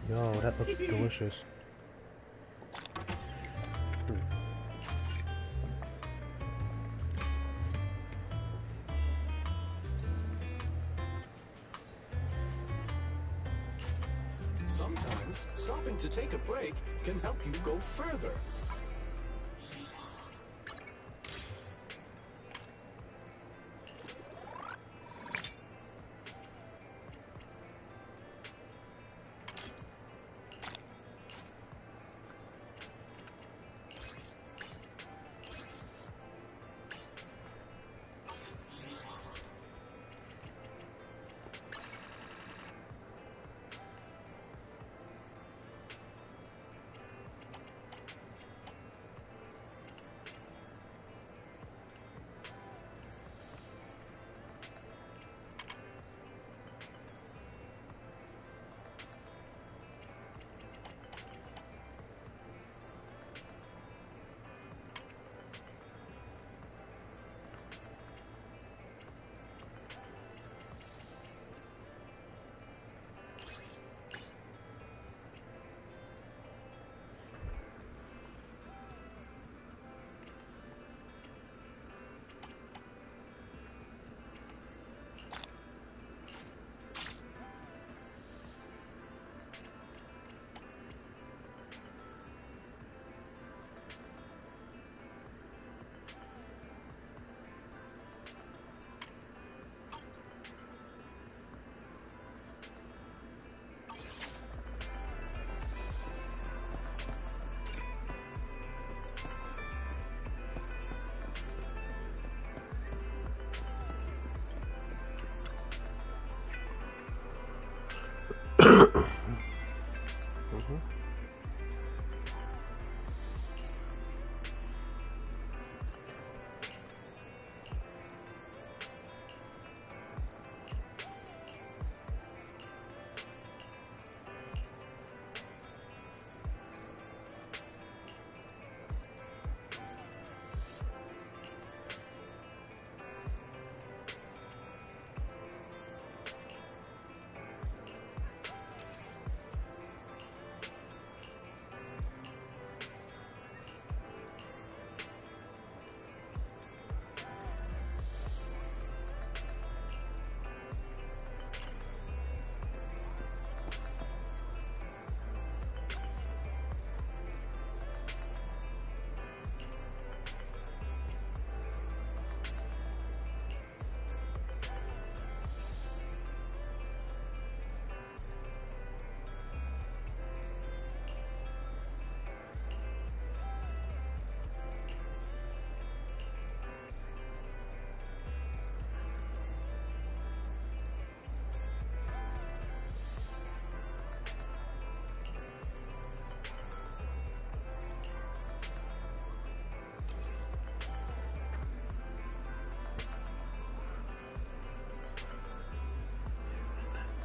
Yo, that looks delicious. Sometimes, stopping to take a break can help you go further.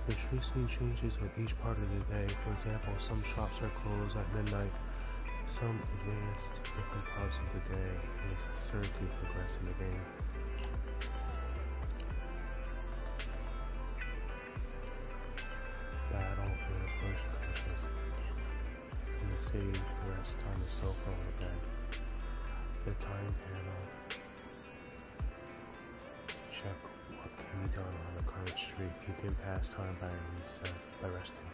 The true scene changes with each part of the day. For example, some shops are closed at midnight, some advance to different parts of the day. It is necessary to progress in the game. Battle and approach courses. In the city, rest on the sofa or bed. The time panel. Check what can be done on the current street. You can pass time by resting.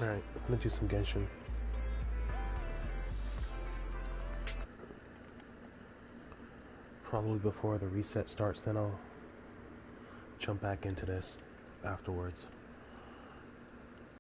Alright, I'm gonna do some Genshin. Probably before the reset starts, then I'll jump back into this afterwards.